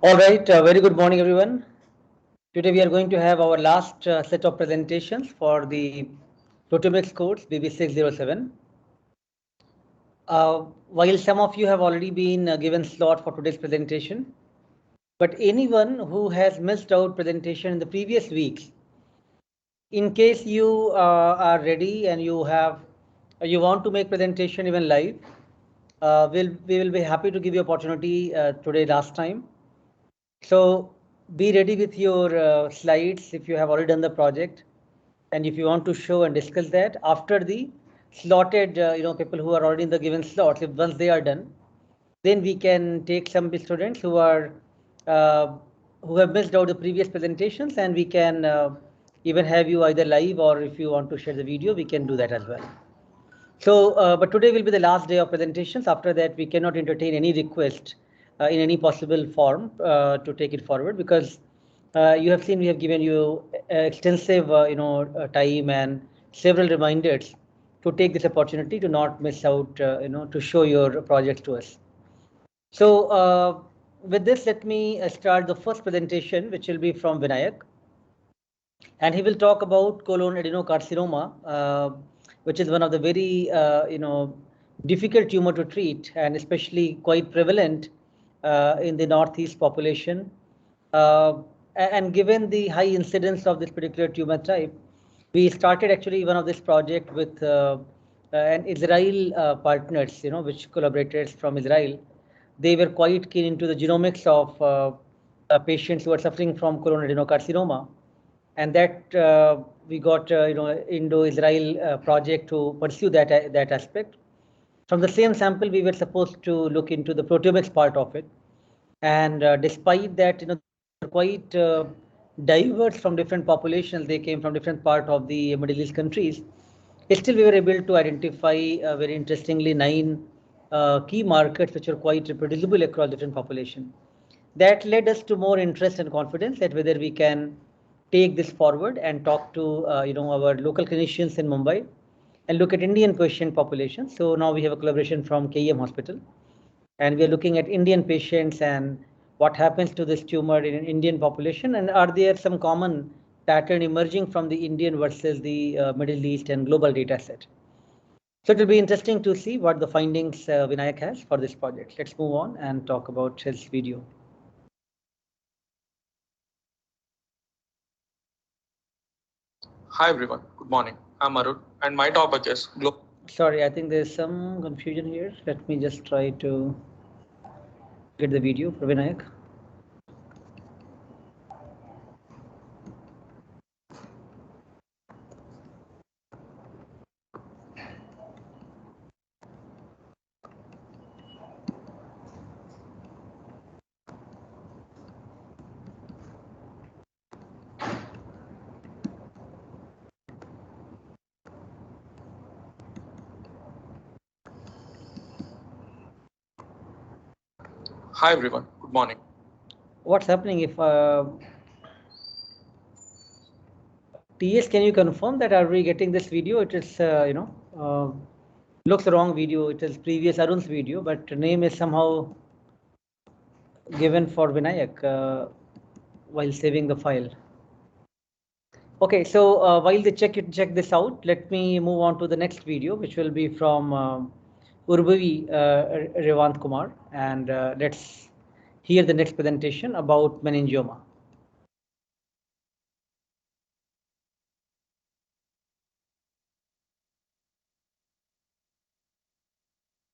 All right, very good morning, everyone. Today we are going to have our last set of presentations for the proteomics course BB607. While some of you have already been given slot for today's presentation, but anyone who has missed out presentation in the previous weeks, in case you are ready and you want to make presentation even live, we will be happy to give you opportunity today last time. So be ready with your slides if you have already done the project, and if you want to show and discuss that after the slotted, people who are already in the given slots. If once they are done, then we can take some students uh, who have missed out the previous presentations, and we can even have you either live, or if you want to share the video, we can do that as well. So, but today will be the last day of presentations. After that, we cannot entertain any request in any possible form to take it forward, because you have seen we have given you extensive, time and several reminders to take this opportunity to not miss out, to show your projects to us. So, with this, let me start the first presentation, which will be from Vinayak. And he will talk about colon adenocarcinoma, which is one of the very difficult tumor to treat, and especially quite prevalent in the northeast population. And given the high incidence of this particular tumor type, we started actually one of this project with an Israel partners, which collaborators from Israel. They were quite keen into the genomics of patients who are suffering from colon adenocarcinoma, and that we got Indo-Israel project to pursue that aspect. From the same sample, we were supposed to look into the proteomics part of it, and despite that, they were quite diverse from different populations. They came from different part of the Middle East countries. Still, we were able to identify very interestingly 9 key markers which are quite reproducible across different population. That led us to more interest and confidence that whether we can take this forward and talk to our local clinicians in Mumbai and look at Indian patient population. So now we have a collaboration from KEM Hospital, and we are looking at Indian patients and what happens to this tumor in an Indian population, and are there some common pattern emerging from the Indian versus the Middle East and global data set. So it will be interesting to see what the findings Vinayak has for this project. Let's move on and talk about his video. Hi everyone, good morning. I'm Aryl and my topic is global. Sorry, I think there's some confusion here. Let me just try to get the video for Vinayak. Hi everyone, good morning. What's happening if TS, can you confirm that are we getting this video? It is, looks the wrong video. It is previous Arun's video, but name is somehow given for Vinayak while saving the file. Okay, so while they check this out, let me move on to the next video, which will be from Urbavi Revant Kumar, and let's hear the next presentation about meningioma.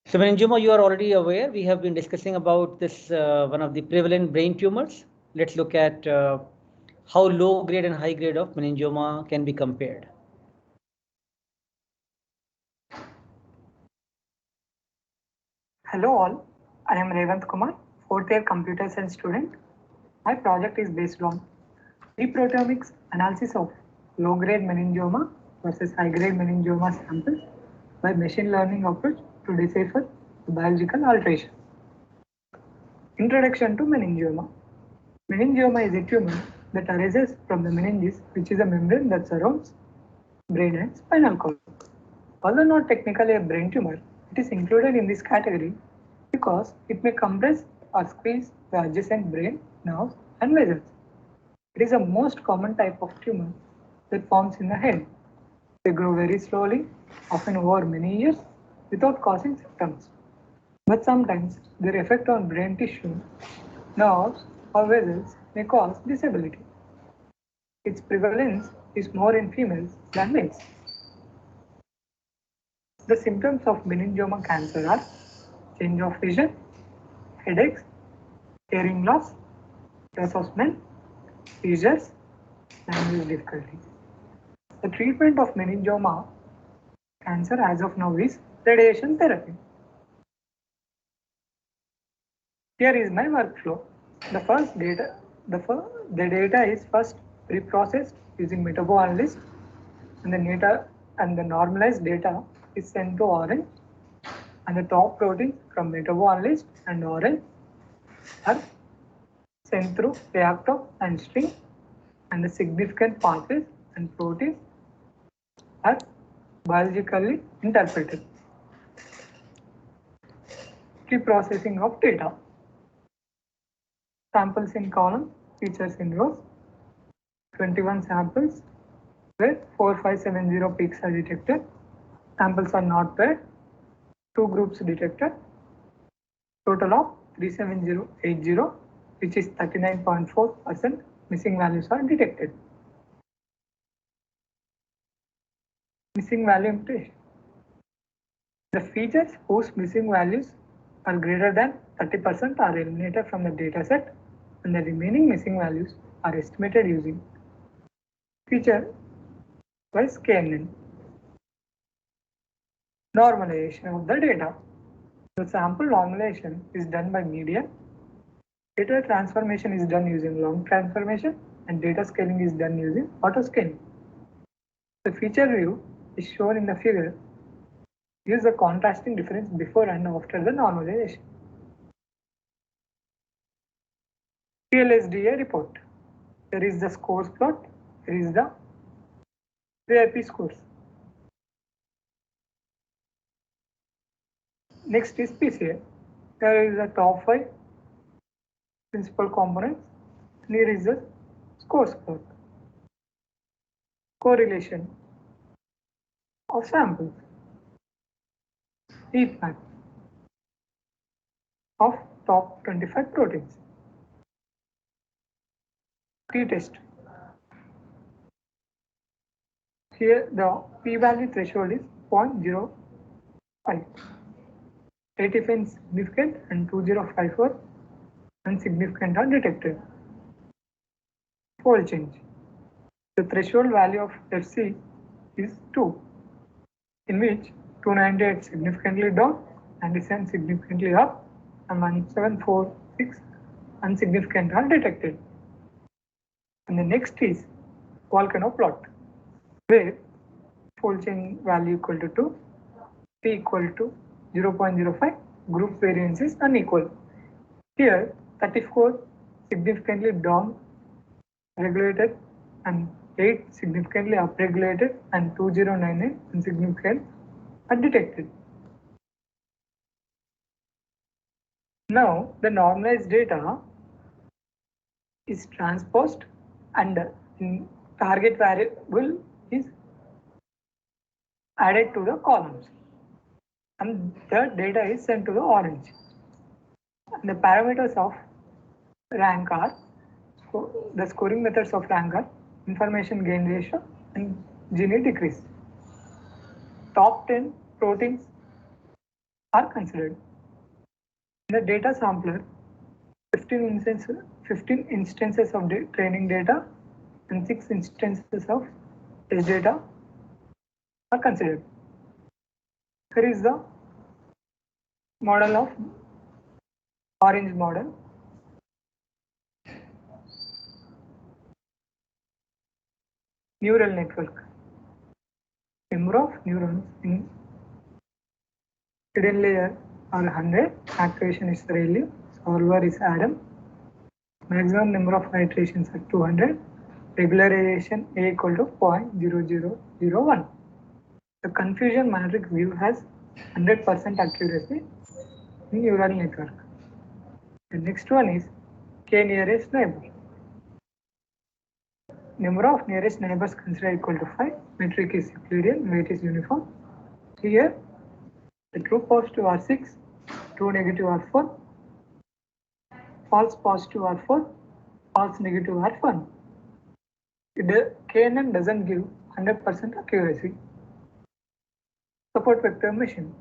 So meningioma, you are already aware. We have been discussing about this one of the prevalent brain tumors. Let's look at how low grade and high grade of meningioma can be compared. Hello all, I am Revant Kumar, 4th year computer science student. My project is based on pre-proteomics analysis of low-grade meningioma versus high-grade meningioma samples by machine learning approach to decipher the biological alteration. Introduction to meningioma. Meningioma is a tumor that arises from the meninges, which is a membrane that surrounds brain and spinal cord. Although not technically a brain tumor, it is included in this category because it may compress or squeeze the adjacent brain nerves, and vessels. It is the most common type of tumor that forms in the head. They grow very slowly, often over many years, without causing symptoms. But sometimes their effect on brain tissue, nerves, or vessels may cause disability. Its prevalence is more in females than males. The symptoms of meningioma cancer are change of vision, headaches, hearing loss, loss of smell, seizures, language difficulty. The treatment of meningioma cancer as of now is radiation therapy. Here is my workflow. The data is first preprocessed using metaboanalyst, and the normalized data is sent to Orange, and the top proteins from metaboanalyst and Orange are sent through reactor and string, and the significant pathways and proteins are biologically interpreted. Pre-processing of data. Samples in column, features in rows. 21 samples where 4570 peaks are detected. Samples are not paired. 2 groups detected. Total of 37080, which is 39.4% missing values are detected. Missing value imputation. The features whose missing values are greater than 30% are eliminated from the dataset, and the remaining missing values are estimated using feature wise KNN. Normalization of the data. The sample normalization is done by median. Data transformation is done using log transformation, and data scaling is done using auto scaling. The feature view is shown in the figure. Use the contrasting difference before and after the normalization. PLSDA report. There is the scores plot. There is the VIP scores. Next is PCA. There is the top 5 principal components. Here is the scores plot. Correlation of samples. Heat map of top 25 proteins. T-test. Here the p-value threshold is 0.05. 85 is significant and 2054 insignificant are detected. Fold change. The threshold value of FC is 2, in which 298 significantly down, 97 significantly up, and 1746 insignificant are detected. And the next is Volcano Plot, where fold change value equal to 2, P equal to 0.05, group variance is unequal. Here 34 significantly down regulated and 8 significantly upregulated and 2098 insignificant are detected. Now the normalized data is transposed and in target variable is added to the columns, and the data is sent to the Orange. And the parameters of rank are, so the scoring methods of rank are information gain ratio and Gini decrease. Top 10 proteins are considered. In the data sampler, 15 instances of training data and 6 instances of test data are considered. Here is the model of Orange model. Neural network. Number of neurons in hidden layer are 100. Activation is Aryl. Solver is Adam. Maximum number of iterations are 200. Regularization A equal to 0.0001. The confusion matrix view has 100% accuracy in neural network. The next one is K nearest neighbor. Number of nearest neighbors considered equal to 5. Metric is Euclidean, weight is uniform. Here, the true positive are 6, true negative are 4, false positive are 4, false negative are 1. KNN doesn't give 100% accuracy. Support vector machine.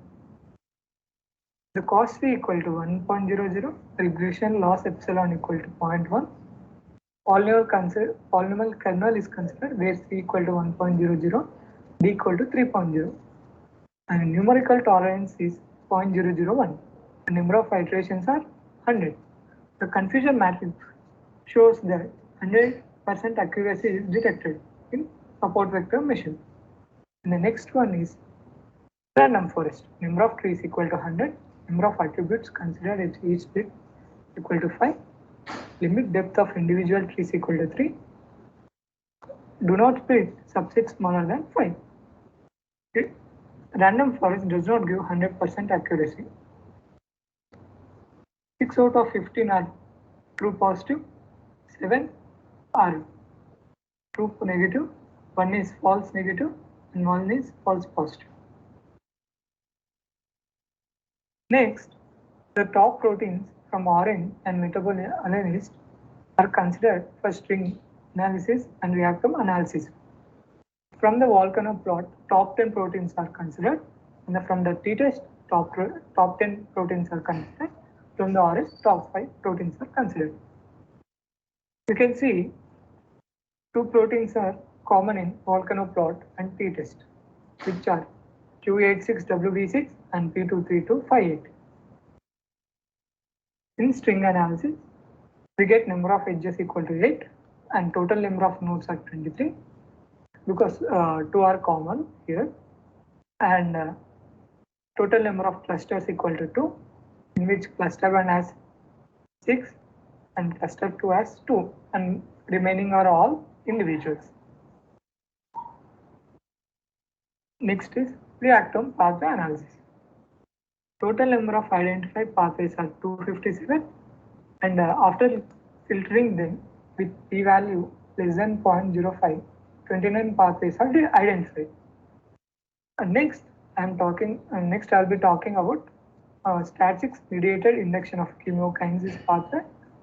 The cost V equal to 1.00, regression loss epsilon equal to 0.1. Polynomial kernel is considered where C equal to 1.00, D equal to 3.0. And numerical tolerance is 0.001. The number of iterations are 100. The confusion matrix shows that 100% accuracy is detected in support vector machine. And the next one is random forest. Number of trees equal to 100. Number of attributes considered at each bit equal to 5. Limit depth of individual trees equal to 3. Do not split subsets smaller than 5. Random forest does not give 100% accuracy. 6 out of 15 are true positive, 7 are true negative, 1 is false negative, and 1 is false positive. Next, the top proteins from orange and metabolized are considered for string analysis and reactome analysis. From the Volcano plot, top 10 proteins are considered, and from the t-test, top 10 proteins are considered. From the orange, top 5 proteins are considered. You can see 2 proteins are common in Volcano plot and t-test, which are Q86WB6 and P23258. In string analysis, we get number of edges equal to 8 and total number of nodes are 23 because 2 are common here, and total number of clusters equal to 2, in which cluster 1 has 6 and cluster 2 has 2, and remaining are all individuals. Next is reactome pathway analysis. Total number of identified pathways are 257, and after filtering them with p-value less than 0.05, 29 pathways are identified. And next, I'll be talking about STAT6 mediated induction of chemokines pathway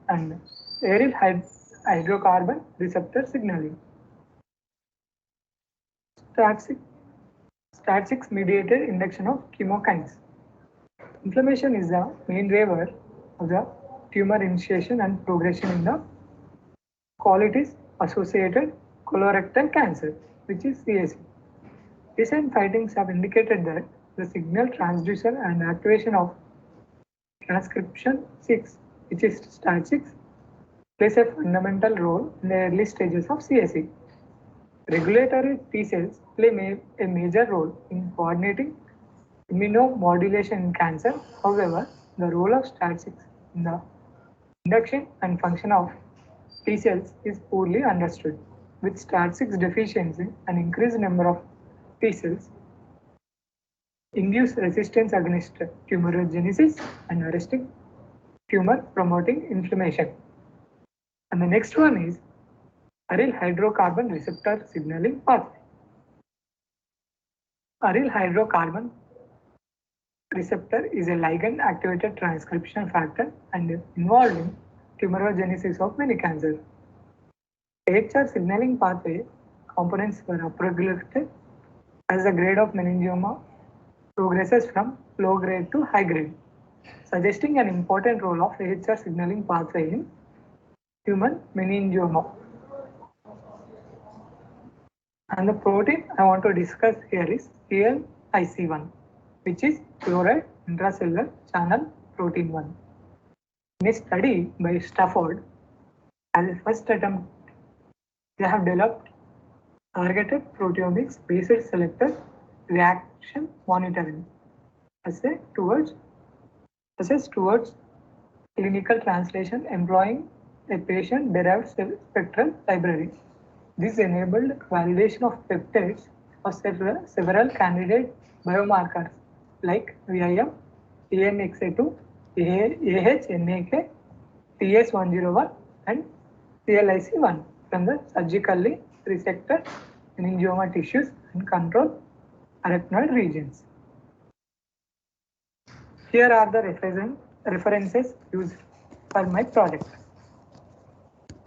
and Aryl hydrocarbon receptor signaling. STAT6 mediated induction of chemokines. Inflammation is the main driver of the tumor initiation and progression in the colitis associated colorectal cancer, which is CAC. Recent findings have indicated that the signal transducer and activation of transcription 6, which is STAT6, plays a fundamental role in the early stages of CAC. Regulatory T cells play a major role in coordinating immunomodulation in cancer. However, the role of STAT6 in the induction and function of T cells is poorly understood. With STAT6 deficiency, an increased number of T cells induce resistance against tumorigenesis and arresting tumor promoting inflammation. And the next one is Aryl hydrocarbon receptor signaling pathway. Aryl hydrocarbon receptor is a ligand activated transcription factor and involved in tumorigenesis of many cancers. AHR signaling pathway components were upregulated as the grade of meningioma progresses from low grade to high grade, suggesting an important role of AHR signaling pathway in human meningioma. And the protein I want to discuss here is PLIC1, which is chloride intracellular channel protein 1. In a study by Stafford, as a first attempt, they have developed targeted proteomics based selector reaction monitoring assay towards clinical translation employing a patient-derived spectral library. This enabled validation of peptides of several candidate biomarkers like VIM, ANXA2, AHNAK, TS101 and CLIC1 from the surgically resected meningioma tissues and controlled arachnoid regions. Here are the references used for my project.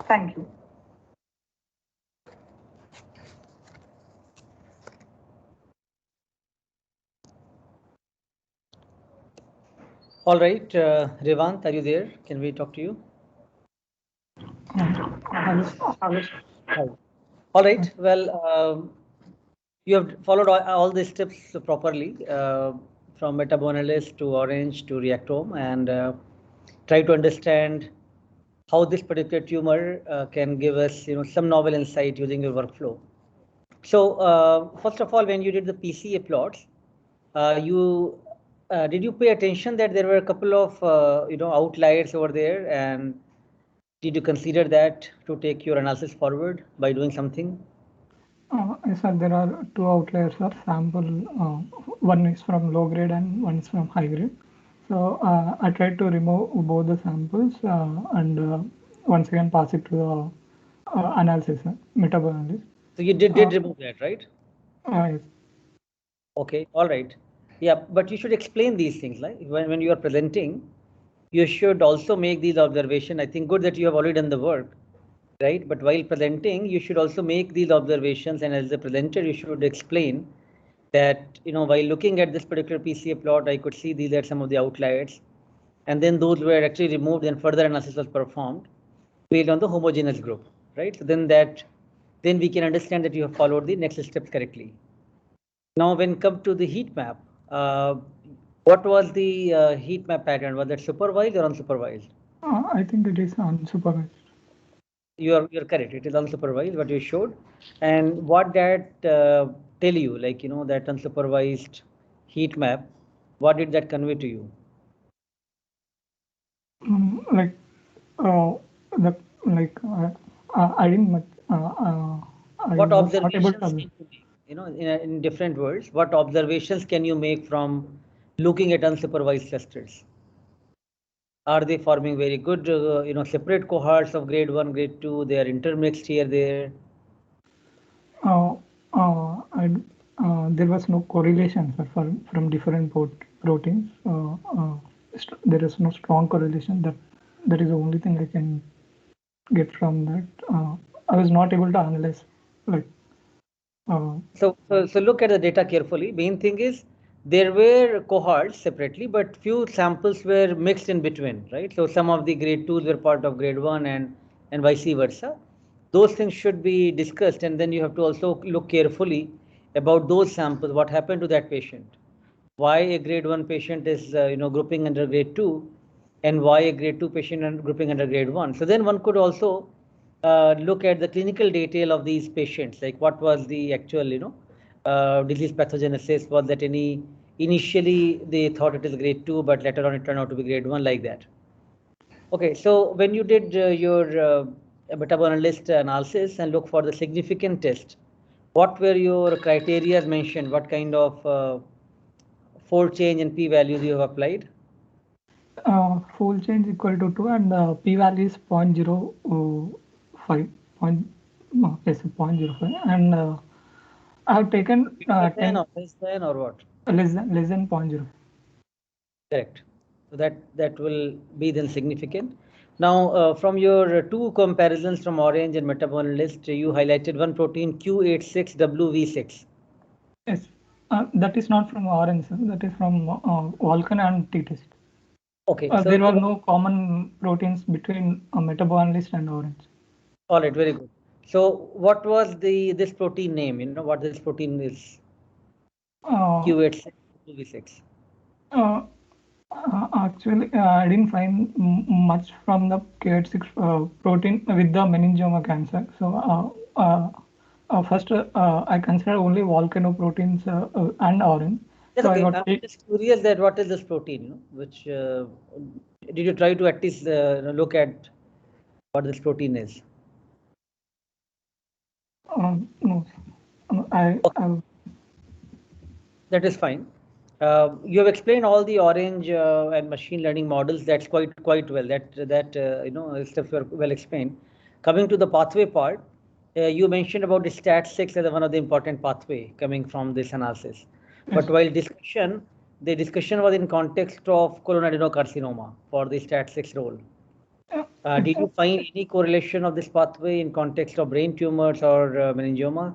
Thank you. All right, Revant, are you there? Can we talk to you? All right. Well, you have followed all these steps properly, from metabonalyst to orange to reactome, and try to understand how this particular tumor can give us, some novel insight using your workflow. So first of all, when you did the PCA plots, did you pay attention that there were a couple of outliers over there, and did you consider that to take your analysis forward by doing something? Yes, sir, there are two outliers, sir. Sample, one is from low grade and one is from high grade. So I tried to remove both the samples and once again pass it to the analysis, metabonalysis. So you did remove that, right? Yes. Okay, all right. Yeah, but you should explain these things, like when you are presenting, you should also make these observations. I think good that you have already done the work, right? But while presenting, you should also make these observations, and as a presenter, you should explain that, while looking at this particular PCA plot, I could see these are some of the outliers, and then those were actually removed and further analysis was performed based on the homogeneous group, right? So then we can understand that you have followed the next steps correctly. Now, when come to the heat map, what was the heat map pattern? Was that supervised or unsupervised? I think it is unsupervised. You're correct. It is unsupervised, what you showed. And what that tell you, like, that unsupervised heat map, what did that convey to you? I didn't much. What observations can you make? In different words, what observations can you make from looking at unsupervised clusters? Are they forming very good, separate cohorts of grade 1, grade 2? They are intermixed here, there. There was no correlation from different proteins. There is no strong correlation. That is the only thing I can get from that. I was not able to analyze. So look at the data carefully. Main thing is there were cohorts separately, but few samples were mixed in between, right? So some of the grade 2s were part of grade 1 and vice versa. Those things should be discussed, and then you have to also look carefully about those samples, what happened to that patient, why a grade 1 patient is grouping under grade 2, and why a grade 2 patient grouping under grade 1. So then one could also look at the clinical detail of these patients, like what was the actual disease pathogenesis. Was that initially they thought it is grade 2, but later on it turned out to be grade 1, like that. Okay, so when you did your metabonalyst analysis and look for the significant test, what were your criteria mentioned? What kind of fold change and p-values you have applied? Fold change equal to 2 and p-value is 0.05. Yes, 0.05, and I have taken 10 or less than or what? Less than 0.05. Correct. So that will be then significant. Now, from your two comparisons from orange and metabonalyst, you highlighted one protein Q86WV6. Yes, that is not from orange. That is from Volcano and t-test. Okay. So there were no common proteins between metabonalyst and orange. All right, very good. So what was this protein name? What this protein is? Q86WV6. Actually, I didn't find much from the Q86 protein with the meningioma cancer. So first, I consider only volcano proteins and orange. That's so okay. I'm just curious that what is this protein? Which did you try to at least look at what this protein is? No, that is fine. You have explained all the orange and machine learning models. That's quite well. That stuff were well explained. Coming to the pathway part, you mentioned about the STAT6 as one of the important pathway coming from this analysis. But while the discussion was in context of colon adenocarcinoma for the STAT6 role. Did you find any correlation of this pathway in context of brain tumors or meningioma?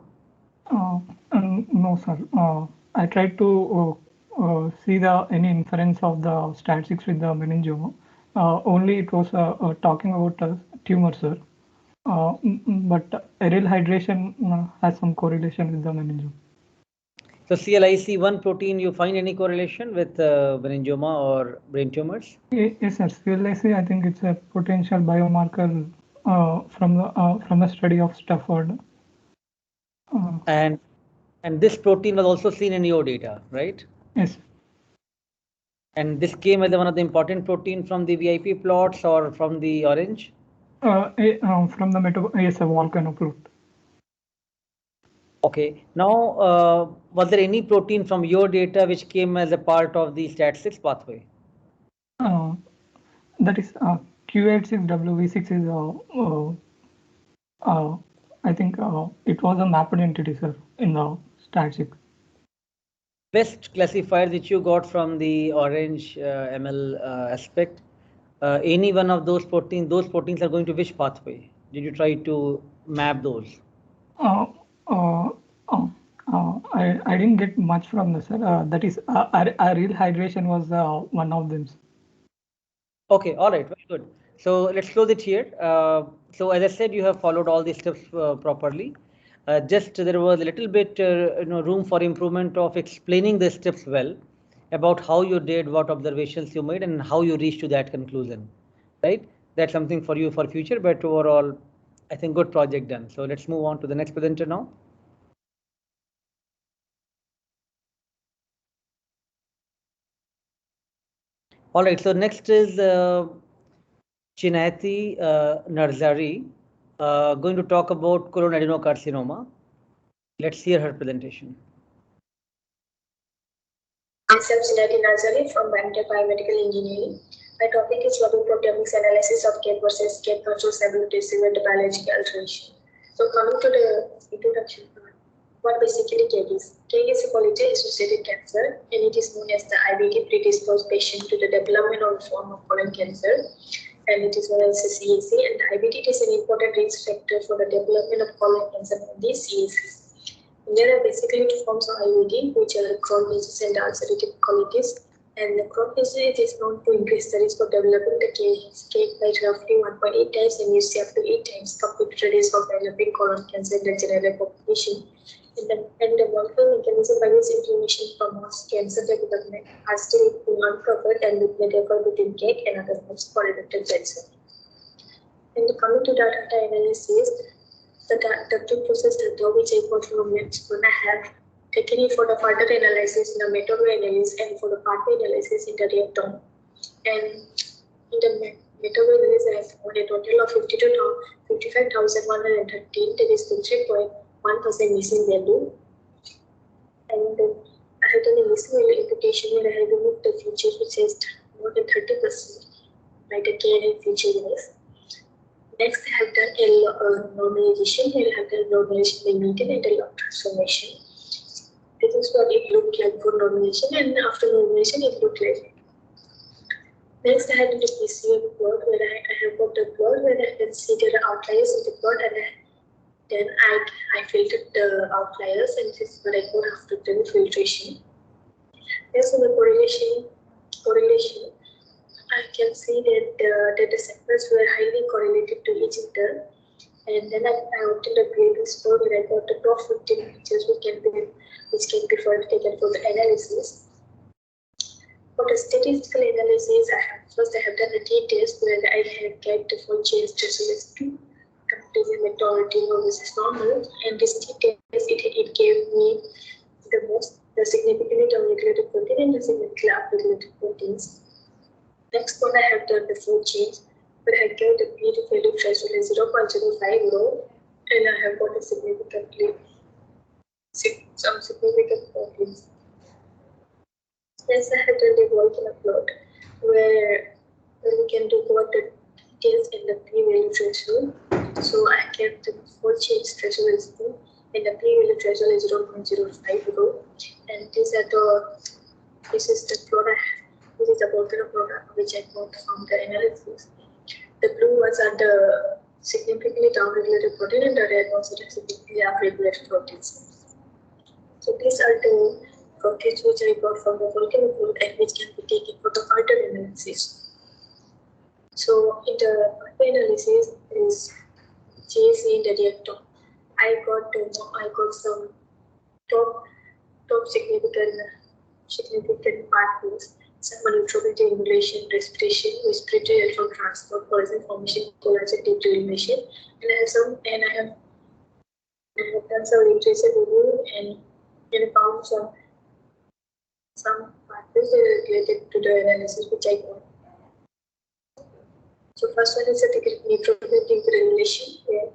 No, sir. I tried to see any inference of the STAT6 with the meningioma. Only it was talking about tumor, sir. But aryl hydration has some correlation with the meningioma. So CLIC1 protein, you find any correlation with meningioma or brain tumors? Yes, sir. CLIC, I think it's a potential biomarker from the study of Stafford. And this protein was also seen in your data, right? Yes. And this came as one of the important protein from the VIP plots or from the orange? From the yes, a Volcano Plot. Okay. Now, was there any protein from your data which came as a part of the STAT6 pathway? That is Q86W6 is I think it was a mapped entity, sir, in the STAT6. Best classifier that you got from the orange ML aspect, any one of those proteins are going to which pathway? Did you try to map those? I didn't get much from this, sir. That is Aryl hydration was one of them. Okay, all right, very good. So let's close it here. So as I said, you have followed all these steps properly. Just there was a little bit room for improvement of explaining the steps well about how you did, what observations you made, and how you reached to that conclusion. Right? That's something for you for future. But overall, I think good project done. So let's move on to the next presenter now. All right. So next is Chinati Narzari, going to talk about colon adenocarcinoma. Let's hear her presentation. I'm Chinati Narzari from Biomedical Engineering. My topic is flow proteomics analysis of CAT versus CAT control stability with biological alteration. So coming to the introduction part, what basically CAT is? CAT is a quality-associated cancer, and it is known as the IBD predisposed patient to the development of a form of colon cancer. And it is known as a CAC, and IBD is an important risk factor for the development of colon cancer from these CACs. There are basically two forms of IBD, which are Crohn's disease and ulcerative colitis. And the Crohn's disease is known to increase the risk of developing the cake by roughly 1.8 times and usually up to 8 times compared to the risk of developing colon cancer in the general population. And the molecular mechanism by which inflammation promotes cancer development are still being uncovered and may differ between cake and other forms of colorectal cancer. And coming to data analysis, the two process data which I got from Mexico, I have taken it for the further analysis in the meta-analysis and for the pathway analysis in the reactome. And in the meta-analysis, I have found a total of 55,113, that is 3.1% missing value. And I have done a missing value imputation where I have removed the features which is more than 30%, like the KNN feature units. Next, I have done a normalization. Here I have done normalization by median and a log transformation. This is what it looked like for normalization, and after normalization, it looked like. Next, I have done the PCA plot where I have got the plot where I can see there are outliers in the plot, and then I filtered the outliers, and this is what I got after the filtration. Next, on the correlation. I can see that the data samples were highly correlated to each other, and then I obtained a grading score where I got the top 15 features which can be further taken for the analysis. For the statistical analysis, I have done a t-test where I have get the full change to SLS2 comparing majority versus normal, and this t-test it gave me the significantly downregulated protein and the significantly upregulated proteins. Next one, I have done the full change, but I get the p value threshold is 0.05 low, and I have got a some significant proteins. Yes, I have done the Volcano Plot, where we can do what the details in the p-value threshold. So I kept the full change threshold is 2 and the p-value threshold is 0.05 rho. And this is the product. This is the Volcano product which I got from the analysis. The blue ones are the significantly downregulated protein and the red ones are significantly upregulated proteins. So these are the proteins which I got from the Volcano Plot and which can be taken for the further analysis. So in the analysis is GAC in the reactor. I got some top significant pathways, some neutrality regulation, respiration, respiratory electron transport, poison formation, collagen degranulation, and I have done some literature review and found some pathways related to the analysis which I got. So first one is the neutrophil degranulation, where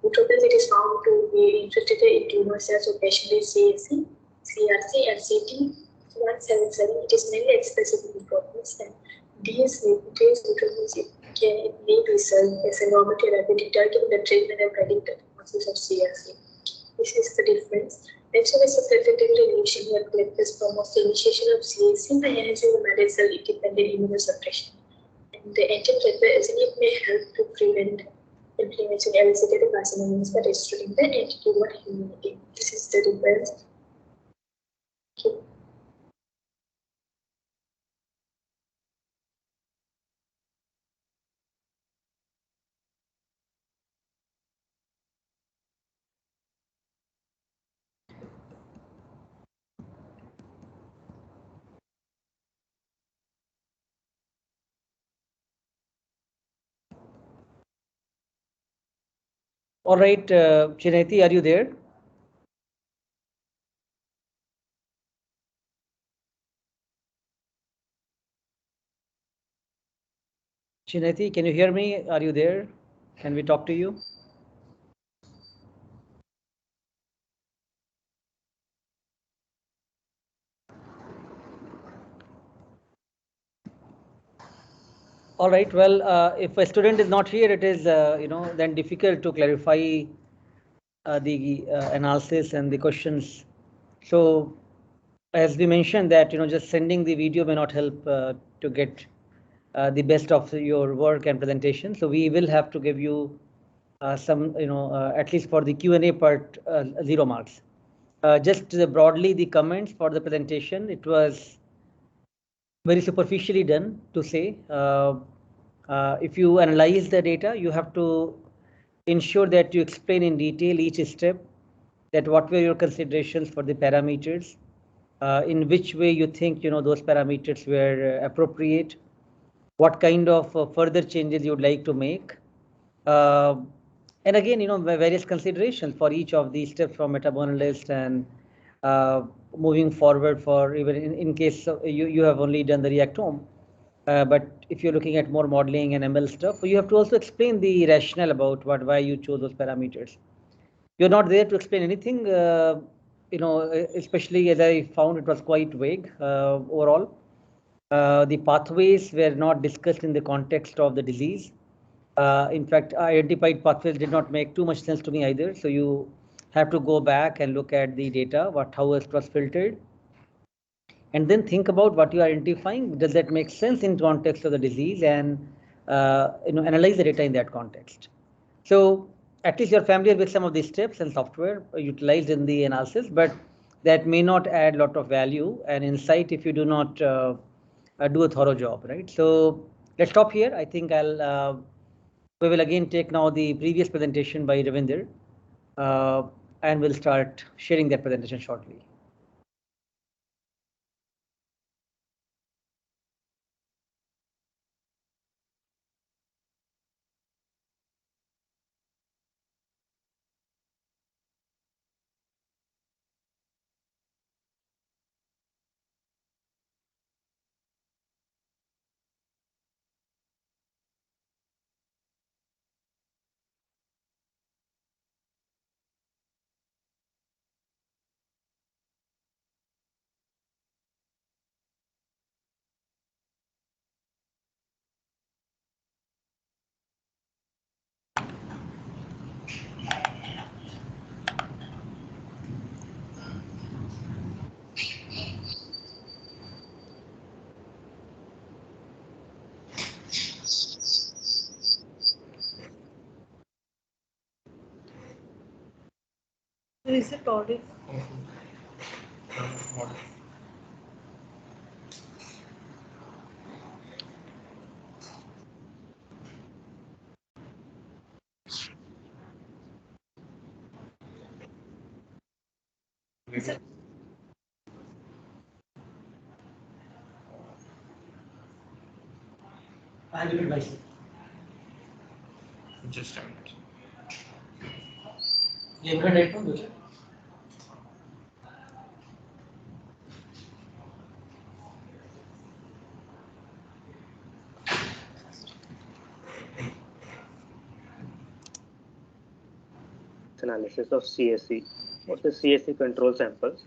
neutrophils it is found to be infiltrated in tumor cells, especially CAC, CRC, and CT177. It is mainly expressed in neutrophils, and these neutrophils may be served as a normal therapeutic target in the treatment and predicted diagnosis of CRC. This is the difference. Next one is the platelet degranulation, where platelets promotes the initiation of CAC by enhancing the myeloid cell independent immunosuppression. The anti-platelet it may help to prevent inflammation elicited carcinomas by restoring the anti-tumor immunity. This is the difference. Okay. All right, Chineti, are you there? Chineti, can you hear me? Are you there? Can we talk to you? All right. Well, if a student is not here, it is then difficult to clarify the analysis and the questions. So, as we mentioned that just sending the video may not help to get the best of your work and presentation. So we will have to give you some at least for the Q&A part 0 marks. Just broadly the comments for the presentation, it was very superficially done to say. If you analyze the data, you have to ensure that you explain in detail each step, that what were your considerations for the parameters, in which way you think those parameters were appropriate, what kind of further changes you would like to make, and again various considerations for each of these steps from metabonalyst and moving forward for even in case you have only done the reactome. But if you're looking at more modeling and ML stuff, you have to also explain the rationale about why you chose those parameters. You're not there to explain anything, especially as I found it was quite vague overall. The pathways were not discussed in the context of the disease. In fact, identified pathways did not make too much sense to me either. So you have to go back and look at the data, how it was filtered, and then think about what you are identifying. Does that make sense in context of the disease, and analyze the data in that context. So at least you're familiar with some of these steps and software utilized in the analysis, but that may not add a lot of value and insight if you do not do a thorough job, right? So let's stop here. I think we will again take now the previous presentation by Ravinder, and we'll start sharing that presentation shortly. is it audit? Is it? I'll do it myself. Just a minute. You have right from Lucia? Analysis of CSC or the CSC control samples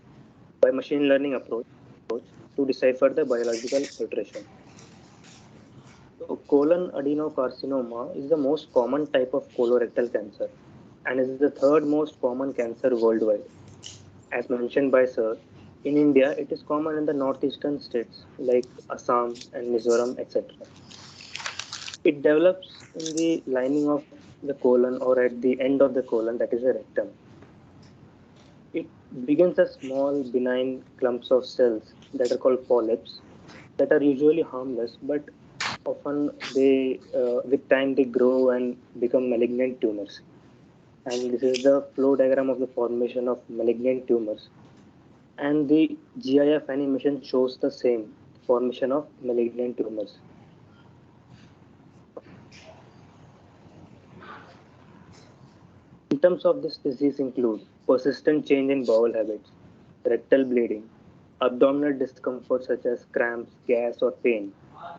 by machine learning approach to decipher the biological alteration. So, colon adenocarcinoma is the most common type of colorectal cancer and is the third most common cancer worldwide. As mentioned by Sir, in India it is common in the northeastern states like Assam and Mizoram, etc. It develops in the lining of the colon or at the end of the colon, that is a rectum. It begins as small benign clumps of cells that are called polyps that are usually harmless, but often they with time they grow and become malignant tumors. And this is the flow diagram of the formation of malignant tumors. And the GIF animation shows the same formation of malignant tumors. Symptoms of this disease include persistent change in bowel habits, rectal bleeding, abdominal discomfort such as cramps, gas or pain,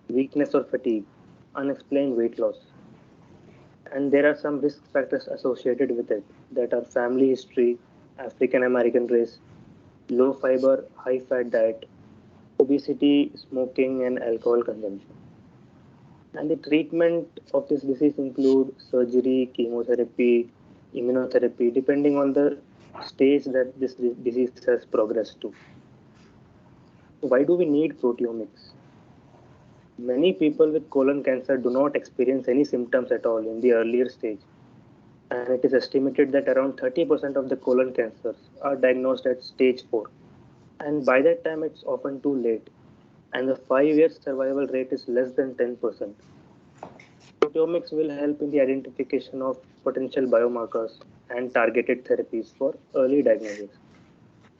weakness or fatigue, unexplained weight loss. And there are some risk factors associated with it that are family history, African American race, low fiber, high fat diet, obesity, smoking, and alcohol consumption. And the treatment of this disease include surgery, chemotherapy, immunotherapy, depending on the stage that this disease has progressed to. Why do we need proteomics? Many people with colon cancer do not experience any symptoms at all in the earlier stage. And it is estimated that around 30% of the colon cancers are diagnosed at stage 4. And by that time, it's often too late. And the 5-year survival rate is less than 10%. Proteomics will help in the identification of potential biomarkers and targeted therapies for early diagnosis.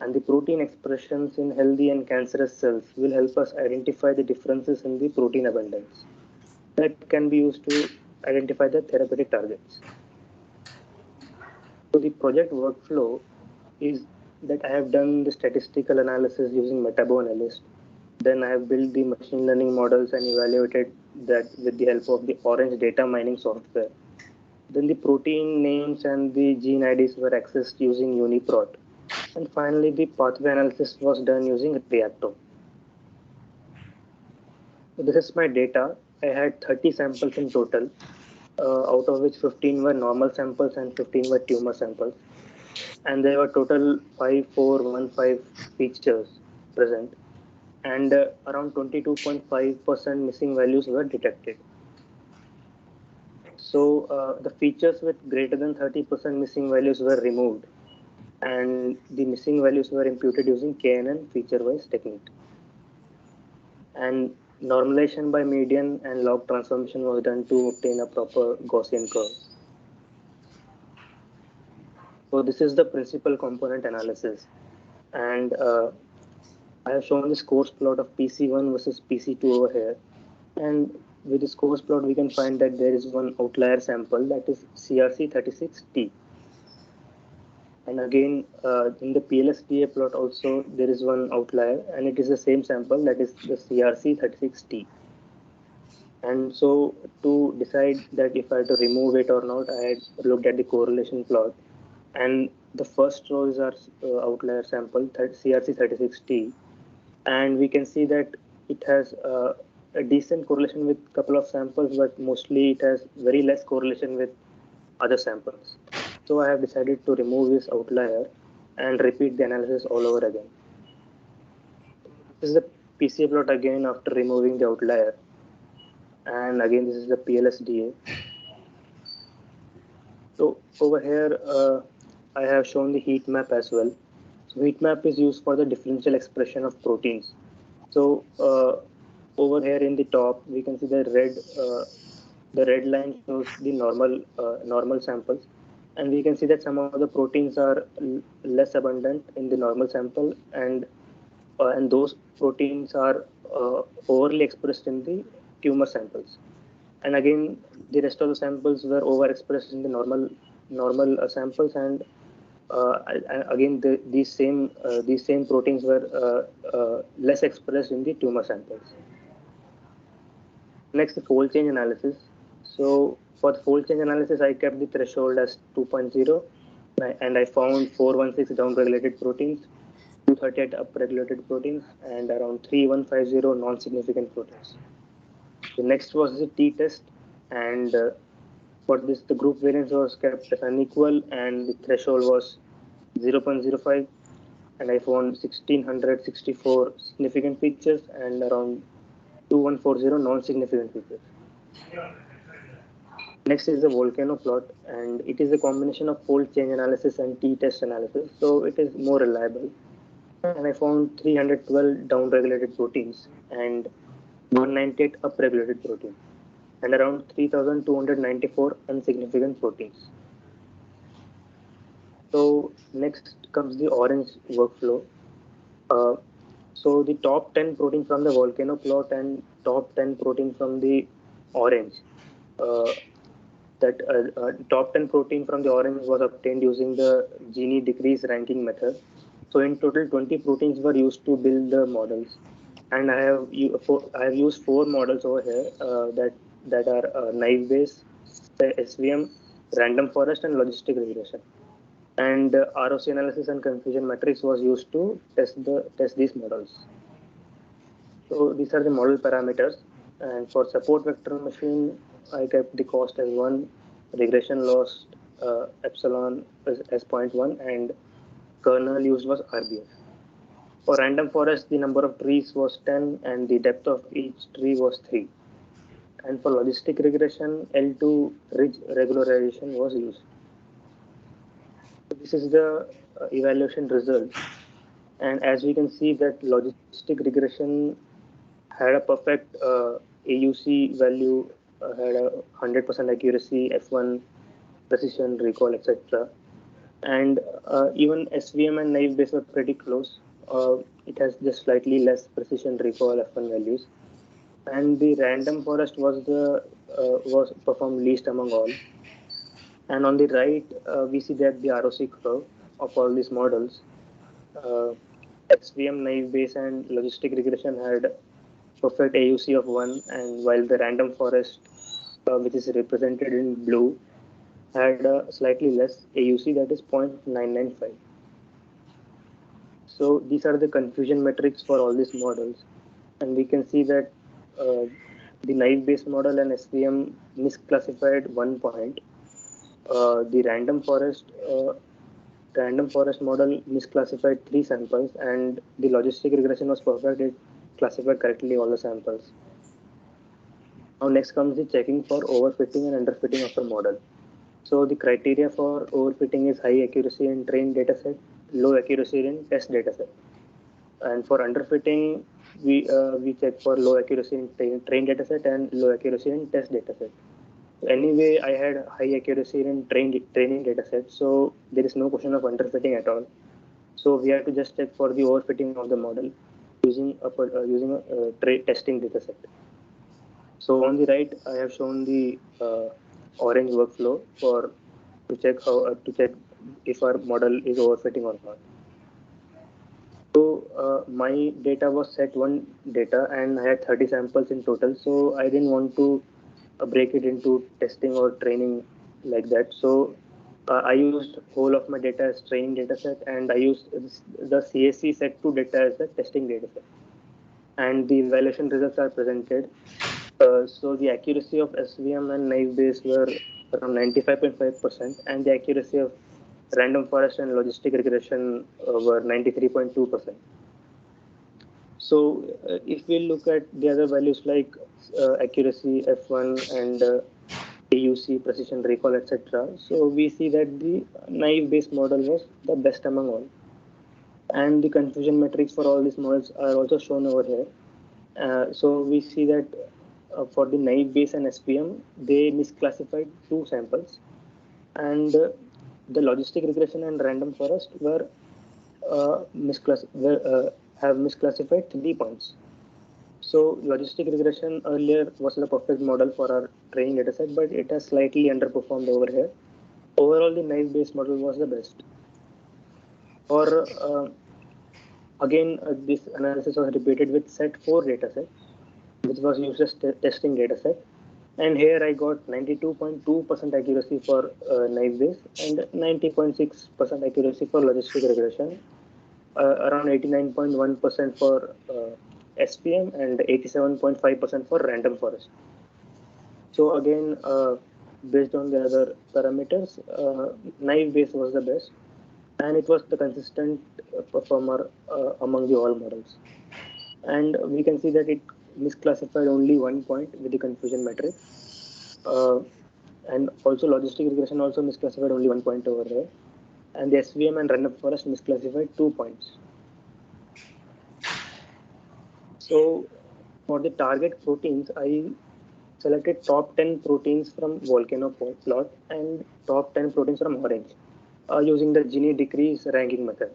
And the protein expressions in healthy and cancerous cells will help us identify the differences in the protein abundance that can be used to identify the therapeutic targets. So the project workflow is that I have done the statistical analysis using MetaboAnalyst. Then I have built the machine learning models and evaluated that with the help of the Orange data mining software. Then the protein names and the gene IDs were accessed using UniProt. And finally, the pathway analysis was done using Reactome. So this is my data. I had 30 samples in total, out of which 15 were normal samples and 15 were tumor samples. And there were total 5415 features present, and around 22.5% missing values were detected. So the features with greater than 30% missing values were removed, and the missing values were imputed using KNN feature-wise technique. And normalization by median and log transformation was done to obtain a proper Gaussian curve. So this is the principal component analysis, and I have shown this coarse plot of PC1 versus PC2 over here. And with this coarse plot, we can find that there is one outlier sample, that is CRC36T. And again, in the PLSDA plot also, there is one outlier, and it is the same sample, that is the CRC36T. And so to decide that if I had to remove it or not, I had looked at the correlation plot. And the first row is our outlier sample, CRC36T. And we can see that it has a decent correlation with a couple of samples, but mostly it has very less correlation with other samples. So I have decided to remove this outlier and repeat the analysis all over again. This is the PCA plot again after removing the outlier. And again, this is the PLSDA. So over here, I have shown the heat map as well. So heat map is used for the differential expression of proteins. So over here in the top, we can see the red line shows the normal samples, and we can see that some of the proteins are less abundant in the normal sample, and those proteins are overly expressed in the tumor samples. And again, the rest of the samples were overexpressed in the normal samples, and again these same proteins were less expressed in the tumor samples. Next, the fold change analysis. So for the fold change analysis, I kept the threshold as 2.0, and I found 416 downregulated proteins, 238 upregulated proteins, and around 3150 non-significant proteins. The next was the t-test, and for this the group variance was kept as unequal, and the threshold was 0.05, and I found 1664 significant features and around 2140 non-significant features. Next is the Volcano plot, and it is a combination of fold change analysis and t-test analysis, so it is more reliable. And I found 312 downregulated proteins and 198 upregulated proteins, and around 3294 insignificant proteins. So next comes the orange workflow. So the top 10 protein from the Volcano plot and top 10 protein from the orange. Top 10 protein from the orange was obtained using the Gini decrease ranking method. So in total, 20 proteins were used to build the models, and I have used 4 models over here that are naive Bayes, SVM, random forest, and logistic regression. And ROC analysis and confusion matrix was used to test these models. So these are the model parameters. And for support vector machine, I kept the cost as 1, regression loss epsilon as 0.1, and kernel used was RBF. For random forest, the number of trees was 10, and the depth of each tree was 3. And for logistic regression, L2 ridge regularization was used. This is the evaluation result, and as we can see that logistic regression had a perfect AUC value, had a 100% accuracy, F1 precision, recall, etc. And even SVM and naive Bayes were pretty close. It has just slightly less precision, recall, F1 values. And the random forest was performed least among all. And on the right, we see that the ROC curve of all these models, SVM, naive Bayes, and logistic regression had perfect AUC of 1, and while the random forest, which is represented in blue, had a slightly less AUC, that is 0.995. So these are the confusion metrics for all these models, and we can see that the naive Bayes model and SVM misclassified 1 point. The random forest model misclassified 3 samples, and the logistic regression was perfect. It classified correctly all the samples. Now next comes the checking for overfitting and underfitting of the model. So the criteria for overfitting is high accuracy in trained dataset, low accuracy in test dataset. And for underfitting, we check for low accuracy in trained dataset and low accuracy in test dataset. Anyway, I had high accuracy in training dataset, so there is no question of underfitting at all. So we have to just check for the overfitting of the model using a testing dataset. So on the right, I have shown the orange workflow to check if our model is overfitting or not. So my data was set1 data, and I had 30 samples in total. So I didn't want to break it into testing or training like that. So I used whole of my data as training dataset, and I used the CSC set2 data as the testing dataset. And the evaluation results are presented. So the accuracy of SVM and naive Bayes were around 95.5%, and the accuracy of random forest and logistic regression were 93.2%. So if we look at the other values like accuracy, F1, and AUC, precision recall, etc. So we see that the naive-based model was the best among all. And the confusion metrics for all these models are also shown over here. So we see that for the naive base and SPM, they misclassified two samples, and the logistic regression and random forest were have misclassified 3 points. So logistic regression earlier was the perfect model for our training dataset, but it has slightly underperformed over here. Overall, the naive based model was the best. Or this analysis was repeated with set 4 dataset, which was used as testing dataset. And here I got 92.2% accuracy for naive base and 90.6% accuracy for logistic regression, around 89.1% for SPM and 87.5% for random forest. So again, based on the other parameters, naive base was the best, and it was the consistent performer among the all models. And we can see that it misclassified only 1 point with the confusion metric. And also logistic regression also misclassified only 1 point over there. And the SVM and random forest misclassified 2 points. So for the target proteins, I selected top 10 proteins from Volcano Plot and top 10 proteins from Orange using the Gini decrease ranking method.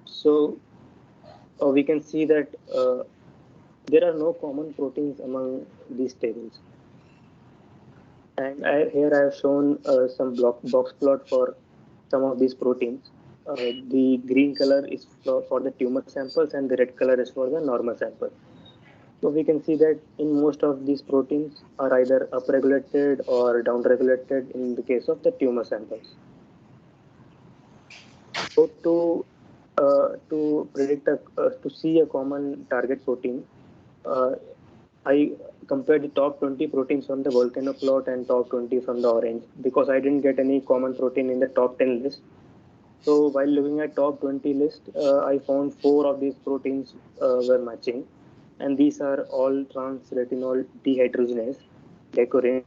So we can see that there are no common proteins among these tables. And here I have shown some box plot for some of these proteins. The green color is for the tumor samples and the red color is for the normal sample. So we can see that in most of these proteins are either upregulated or downregulated in the case of the tumor samples. So to predict to see a common target protein, I compared the top 20 proteins from the Volcano Plot and top 20 from the Orange because I didn't get any common protein in the top 10 list. So while looking at top 20 list, I found 4 of these proteins were matching, and these are all trans-retinol dehydrogenase, decorin.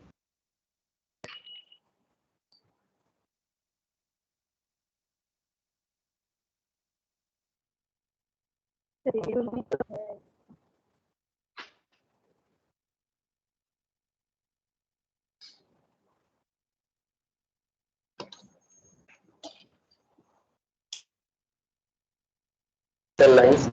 Cell lines.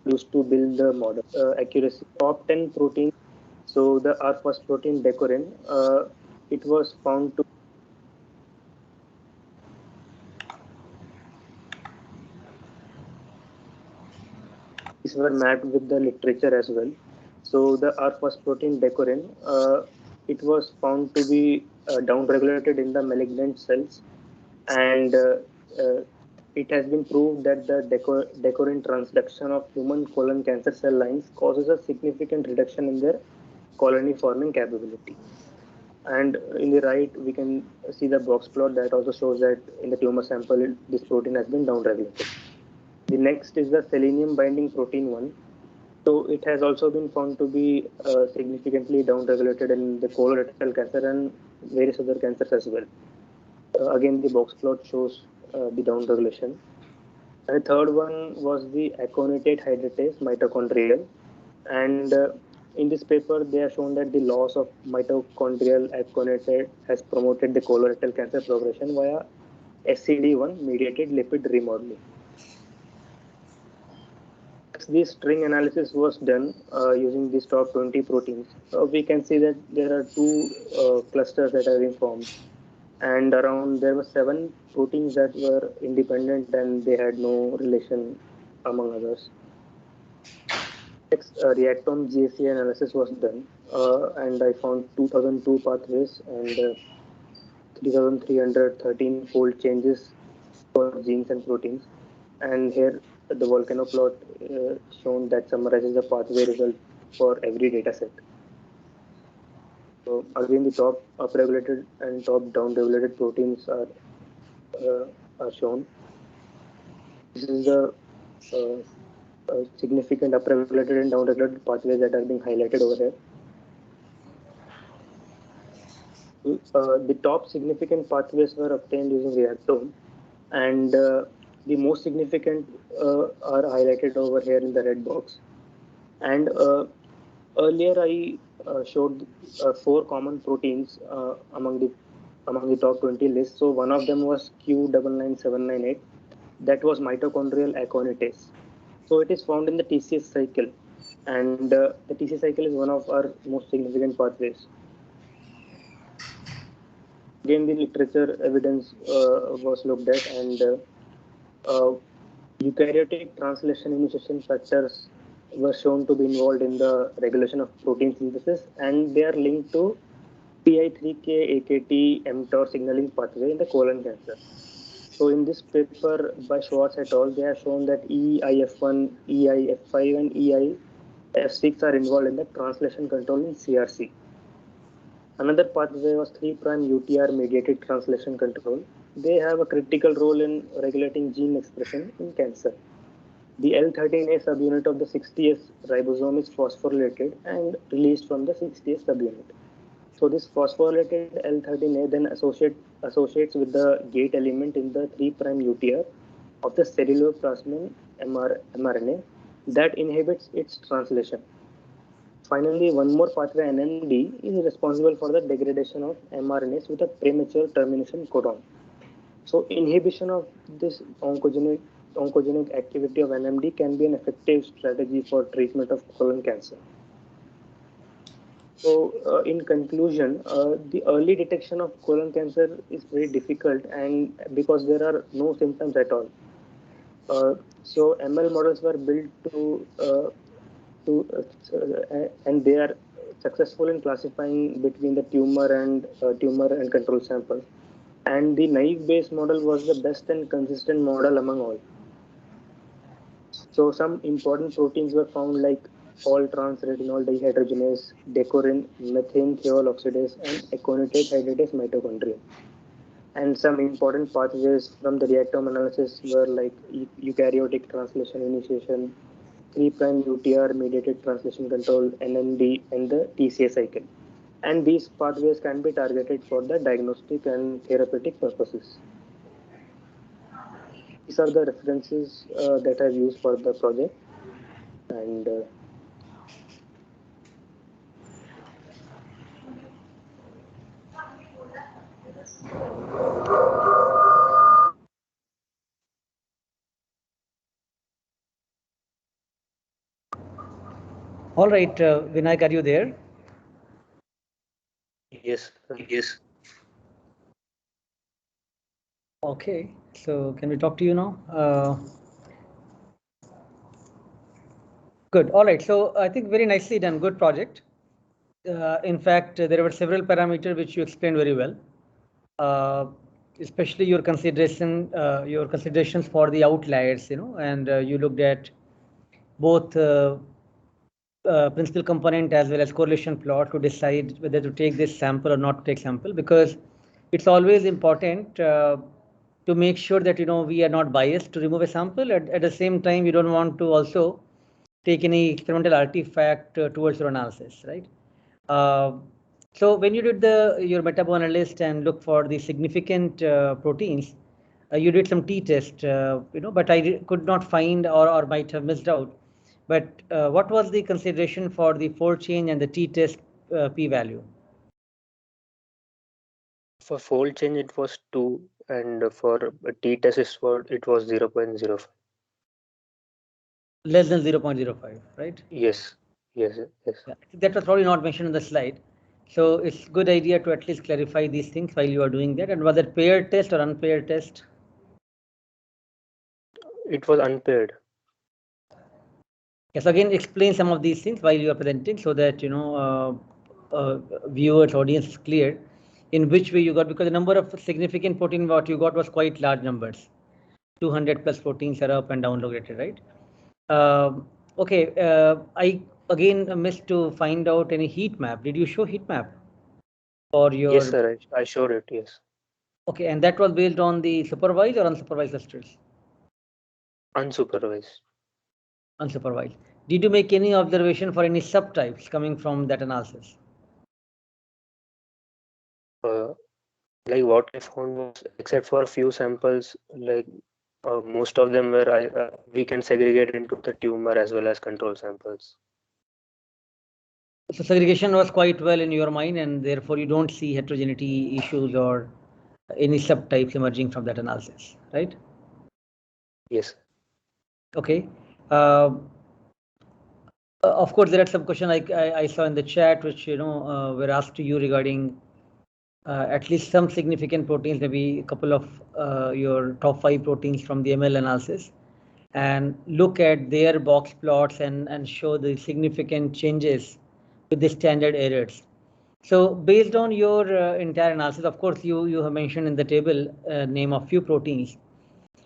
Used to build the model accuracy top 10 proteins. So our first protein decorin, it was found to these were mapped with the literature as well. So our first protein decorin, it was found to be downregulated in the malignant cells, and it has been proved that the decorin transduction of human colon cancer cell lines causes a significant reduction in their colony forming capability. And in the right, we can see the box plot that also shows that in the tumor sample, this protein has been downregulated. The next is the selenium binding protein 1. So it has also been found to be significantly downregulated in the colorectal cancer and various other cancers as well. Again, the box plot shows the downregulation. And the third one was the aconitate hydratase mitochondrial. And in this paper, they have shown that the loss of mitochondrial aconitate has promoted the colorectal cancer progression via SCD1 mediated lipid remodeling. This string analysis was done using these top 20 proteins. We can see that there are two clusters that have been formed, and around there were 7 proteins that were independent and they had no relation among others. Next, reactome GSE analysis was done, and I found 2002 pathways and 3313 fold changes for genes and proteins. And here the volcano plot shown that summarizes the pathway result for every data set. So again, the top upregulated and top downregulated proteins are shown. This is the significant upregulated and downregulated pathways that are being highlighted over here. The top significant pathways were obtained using reactome, and the most significant are highlighted over here in the red box. And earlier I showed 4 common proteins among the top 20 list. So one of them was Q99798. That was mitochondrial aconitase. So it is found in the TCS cycle, and the TCS cycle is one of our most significant pathways. Again, the literature evidence was looked at, and eukaryotic translation initiation factors were shown to be involved in the regulation of protein synthesis, and they are linked to PI3K, AKT, mTOR signaling pathway in the colon cancer. So in this paper by Schwartz et al., they have shown that EIF1, EIF5, and EIF6 are involved in the translation control in CRC. Another pathway was 3' UTR mediated translation control. They have a critical role in regulating gene expression in cancer. The L13A subunit of the 60S ribosome is phosphorylated and released from the 60S subunit. So this phosphorylated L13A then associates with the gate element in the 3' UTR of the ceruloplasmin mRNA that inhibits its translation. Finally, one more pathway, NMD, is responsible for the degradation of mRNAs with a premature termination codon. So inhibition of this oncogenic activity of NMD can be an effective strategy for treatment of colon cancer. So in conclusion, the early detection of colon cancer is very difficult, and because there are no symptoms at all. So ML models were built and they are successful in classifying between the tumor and control samples. And the naive based model was the best and consistent model among all. So some important proteins were found like all trans retinol dehydrogenase, decorin, methane thiol oxidase, and aconitate hydratase mitochondria. And some important pathways from the reactome analysis were like eukaryotic translation initiation, 3' UTR mediated translation control, NMD, and the TCA cycle. And these pathways can be targeted for the diagnostic and therapeutic purposes. These are the references that I've used for the project. And All right, Vinayak, are you there? yes. Okay, so can we talk to you now? Good. All right. So I think very nicely done. Good project. In fact, there were several parameters which you explained very well, especially your considerations for the outliers, and you looked at both principal component as well as correlation plot to decide whether to take this sample or not take sample, because it's always important to make sure that we are not biased to remove a sample. At the same time, we don't want to also take any experimental artifact towards your analysis, right? So when you did your meta-analysis and look for the significant proteins, you did some t-test, but I could not find or might have missed out. But what was the consideration for the fold change and the t-test p-value? For fold change, it was 2, and for t-test, it was 0.05. Less than 0.05, right? Yes. Yes. Yes. Yeah, that was probably not mentioned in the slide. So it's good idea to at least clarify these things while you are doing that. And was it paired test or unpaired test? It was unpaired. Yes, again, explain some of these things while you are presenting so that viewers, audience is clear in which way you got, because the number of significant protein what you got was quite large numbers. 200 plus proteins are up and down located, right? Okay, I again missed to find out any heat map. Did you show heat map for your? Yes, sir. I showed it. Yes. Okay, and that was based on the supervised or unsupervised clusters? Unsupervised. Unsupervised. Did you make any observation for any subtypes coming from that analysis? Like what I found was, except for a few samples, like most of them were we can segregate into the tumor as well as control samples. So segregation was quite well in your mind, and therefore you don't see heterogeneity issues or any subtypes emerging from that analysis, right? Yes. Okay. Of course, there are some questions I saw in the chat which were asked to you regarding at least some significant proteins, maybe a couple of your top 5 proteins from the ML analysis, and look at their box plots and show the significant changes with the standard errors. So based on your entire analysis, of course, you have mentioned in the table name of few proteins.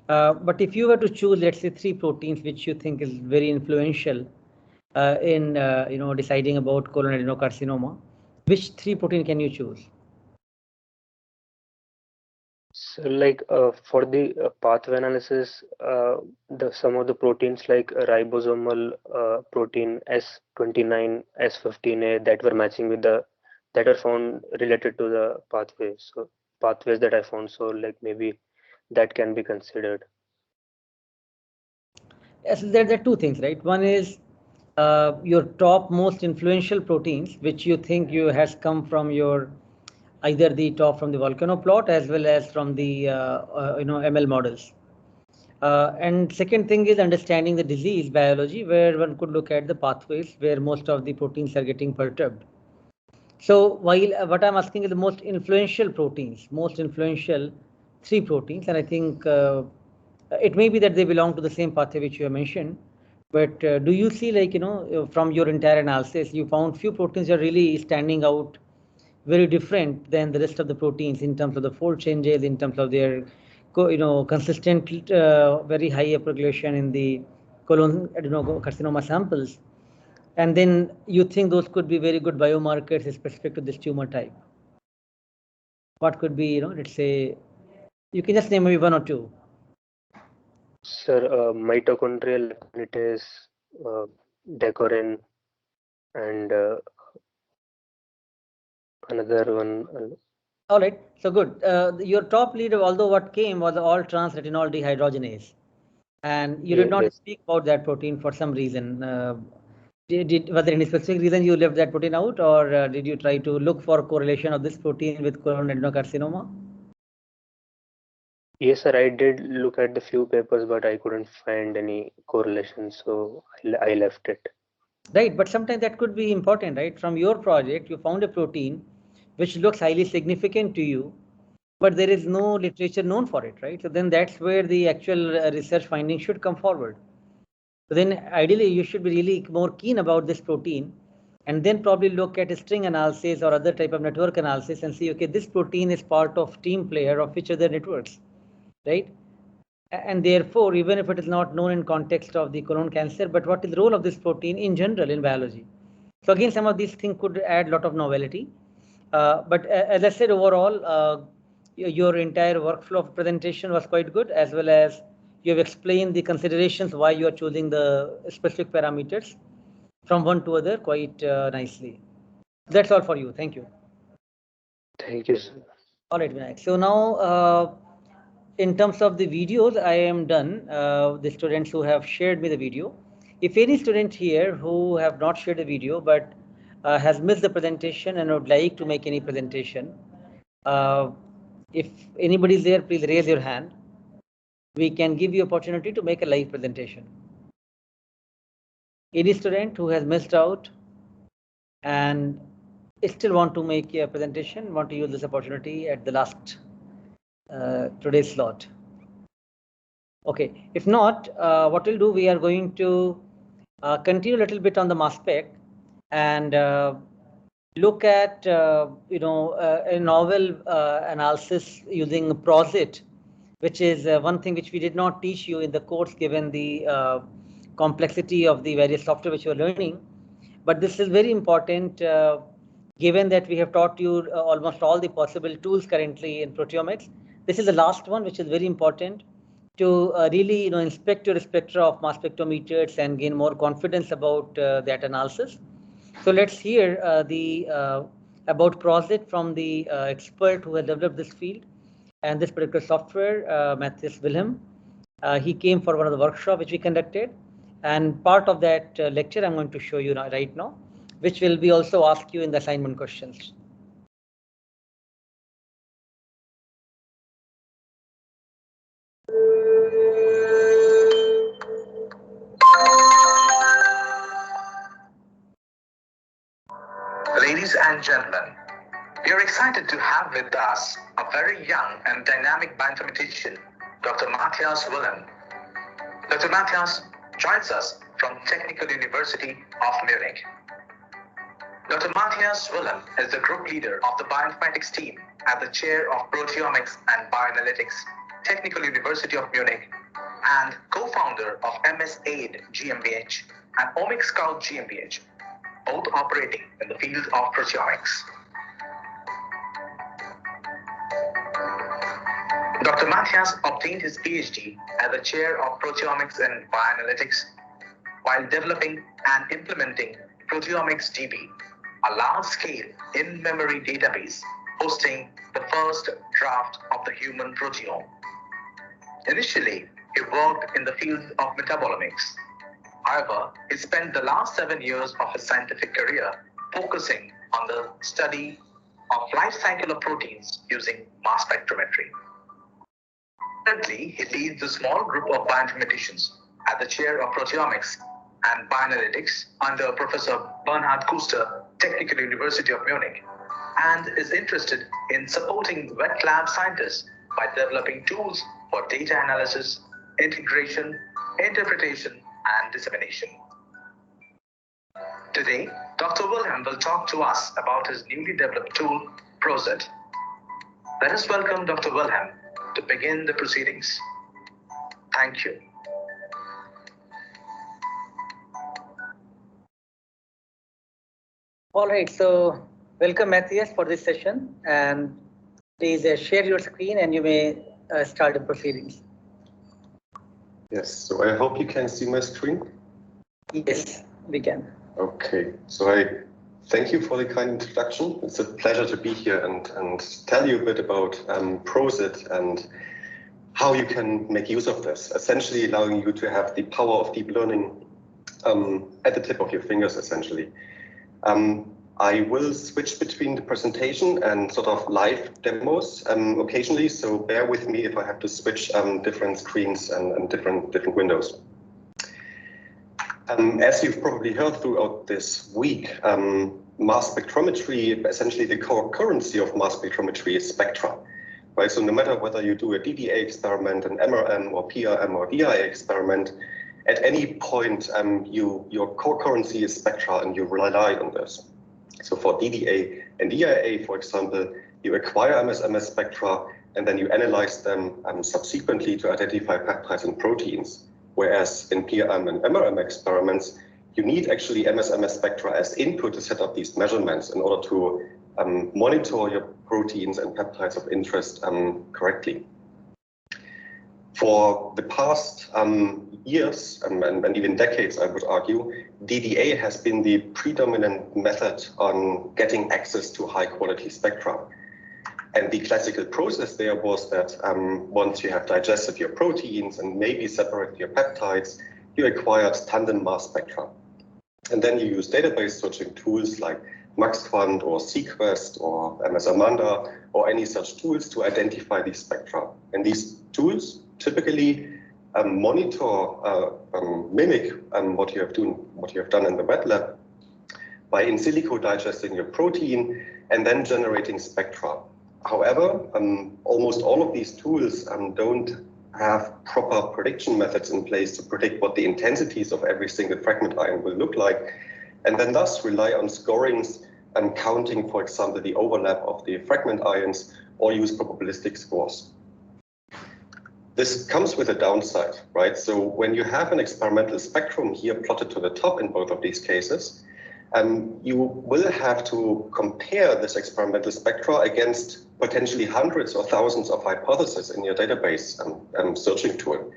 But if you were to choose, let's say, 3 proteins which you think is very influential in deciding about colon adenocarcinoma, which 3 protein can you choose? So, like for the pathway analysis, some of the proteins like ribosomal protein S29, S15A that were matching with that are found related to the pathways. So pathways that I found, so like maybe that can be considered. Yes, there are 2 things, right? One is your top most influential proteins, which you think has come from your either the top from the Volcano plot as well as from the ML models. And second thing is understanding the disease biology, where one could look at the pathways where most of the proteins are getting perturbed. So while what I'm asking is the most influential proteins, most influential 3 proteins, and I think it may be that they belong to the same pathway which you have mentioned, but do you see, like, from your entire analysis, you found few proteins are really standing out very different than the rest of the proteins in terms of the fold changes, in terms of their consistent very high upregulation in the colon adenocarcinoma samples, and then you think those could be very good biomarkers specific to this tumor type? What could be, let's say, you can just name maybe 1 or 2. Sir, mitochondrial actinides, decorin, and another one. All right, so good. Your top lead, although what came was all trans-retinol dehydrogenase, and you did not Yes. speak about that protein for some reason. Was there any specific reason you left that protein out, or did you try to look for correlation of this protein with colon adenocarcinoma? Yes, sir. I did look at the few papers, but I couldn't find any correlation, so I left it. Right, but sometimes that could be important, right? From your project, you found a protein which looks highly significant to you, but there is no literature known for it, right? So then that's where the actual research findings should come forward. So then ideally you should be really more keen about this protein, and then probably look at a string analysis or other type of network analysis and see, okay, this protein is part of team player of which other networks, right? And therefore, even if it is not known in context of the colon cancer, but what is the role of this protein in general in biology? So again, some of these things could add a lot of novelty. But as I said, overall, your entire workflow of presentation was quite good, as well as you have explained the considerations why you are choosing the specific parameters from one to other quite nicely. That's all for you. Thank you. Thank you, sir. All right, Vinayak. So now, in terms of the videos, I am done. The students who have shared me the video. If any student here who have not shared the video but has missed the presentation and would like to make any presentation, if anybody is there, please raise your hand. We can give you opportunity to make a live presentation. Any student who has missed out and still want to make a presentation, want to use this opportunity at the last today's slot. Okay, if not, what we'll do, we are going to continue a little bit on the mass spec and look at a novel analysis using PROSIT, which is one thing which we did not teach you in the course given the complexity of the various software which you are learning. But this is very important given that we have taught you almost all the possible tools currently in proteomics. This is the last one, which is very important to really inspect your spectra of mass spectrometers and gain more confidence about that analysis. So let's hear about PROSIT from the expert who has developed this field and this particular software, Matthias Wilhelm. He came for one of the workshops which we conducted, and part of that lecture I'm going to show you right now, which will be also asked you in the assignment questions. Ladies and gentlemen, we are excited to have with us a very young and dynamic bioinformatician, Dr. Matthias Wilhelm. Dr. Matthias joins us from Technical University of Munich. Dr. Matthias Wilhelm is the group leader of the bioinformatics team at the Chair of Proteomics and Bioanalytics, Technical University of Munich, and co-founder of MS-AID GmbH and Omics Scout GmbH, both operating in the field of proteomics. Dr. Matthias obtained his PhD as the Chair of Proteomics and Bioanalytics while developing and implementing Proteomics DB, a large-scale in-memory database hosting the first draft of the human proteome. Initially, he worked in the field of metabolomics. However, he spent the last 7 years of his scientific career focusing on the study of life cycle of proteins using mass spectrometry. Currently, he leads a small group of bioinformaticians at the Chair of Proteomics and Bioanalytics under Professor Bernhard Kuster, Technical University of Munich, and is interested in supporting wet lab scientists by developing tools for data analysis, integration, interpretation, and dissemination. Today, Dr. Wilhelm will talk to us about his newly developed tool, PROSIT. Let us welcome Dr. Wilhelm to begin the proceedings. Thank you. All right, so welcome Matthias for this session, and please share your screen and you may start the proceedings. Yes, so I hope you can see my screen. Yes, we can. Okay, so I thank you for the kind introduction. It's a pleasure to be here and tell you a bit about PROSIT and how you can make use of this, essentially allowing you to have the power of deep learning at the tip of your fingers, essentially. I will switch between the presentation and sort of live demos occasionally, so bear with me if I have to switch different screens and different windows. As you've probably heard throughout this week, mass spectrometry, essentially the core currency of mass spectrometry is spectra. Right? So no matter whether you do a DDA experiment, an MRM or PRM or DIA experiment, at any point your core currency is spectra and you rely on this. So for DDA and DIA, for example, you acquire MS spectra and then you analyze them subsequently to identify peptides and proteins. Whereas in PRM and MRM experiments, you need actually MS-MS spectra as input to set up these measurements in order to monitor your proteins and peptides of interest correctly. For the past years and even decades, I would argue, DDA has been the predominant method on getting access to high quality spectra. And the classical process there was that once you have digested your proteins and maybe separated your peptides, you acquired tandem mass spectra. And then you use database searching tools like MaxQuant or Sequest or MS-Amanda or any such tools to identify these spectra. And these tools typically monitor, mimic what you have done in the wet lab by in silico digesting your protein and then generating spectra. However, almost all of these tools don't have proper prediction methods in place to predict what the intensities of every single fragment ion will look like, and then thus rely on scorings and counting, for example, the overlap of the fragment ions, or use probabilistic scores. This comes with a downside, right? So when you have an experimental spectrum here plotted to the top in both of these cases, you will have to compare this experimental spectra against potentially hundreds or thousands of hypotheses in your database searching tool.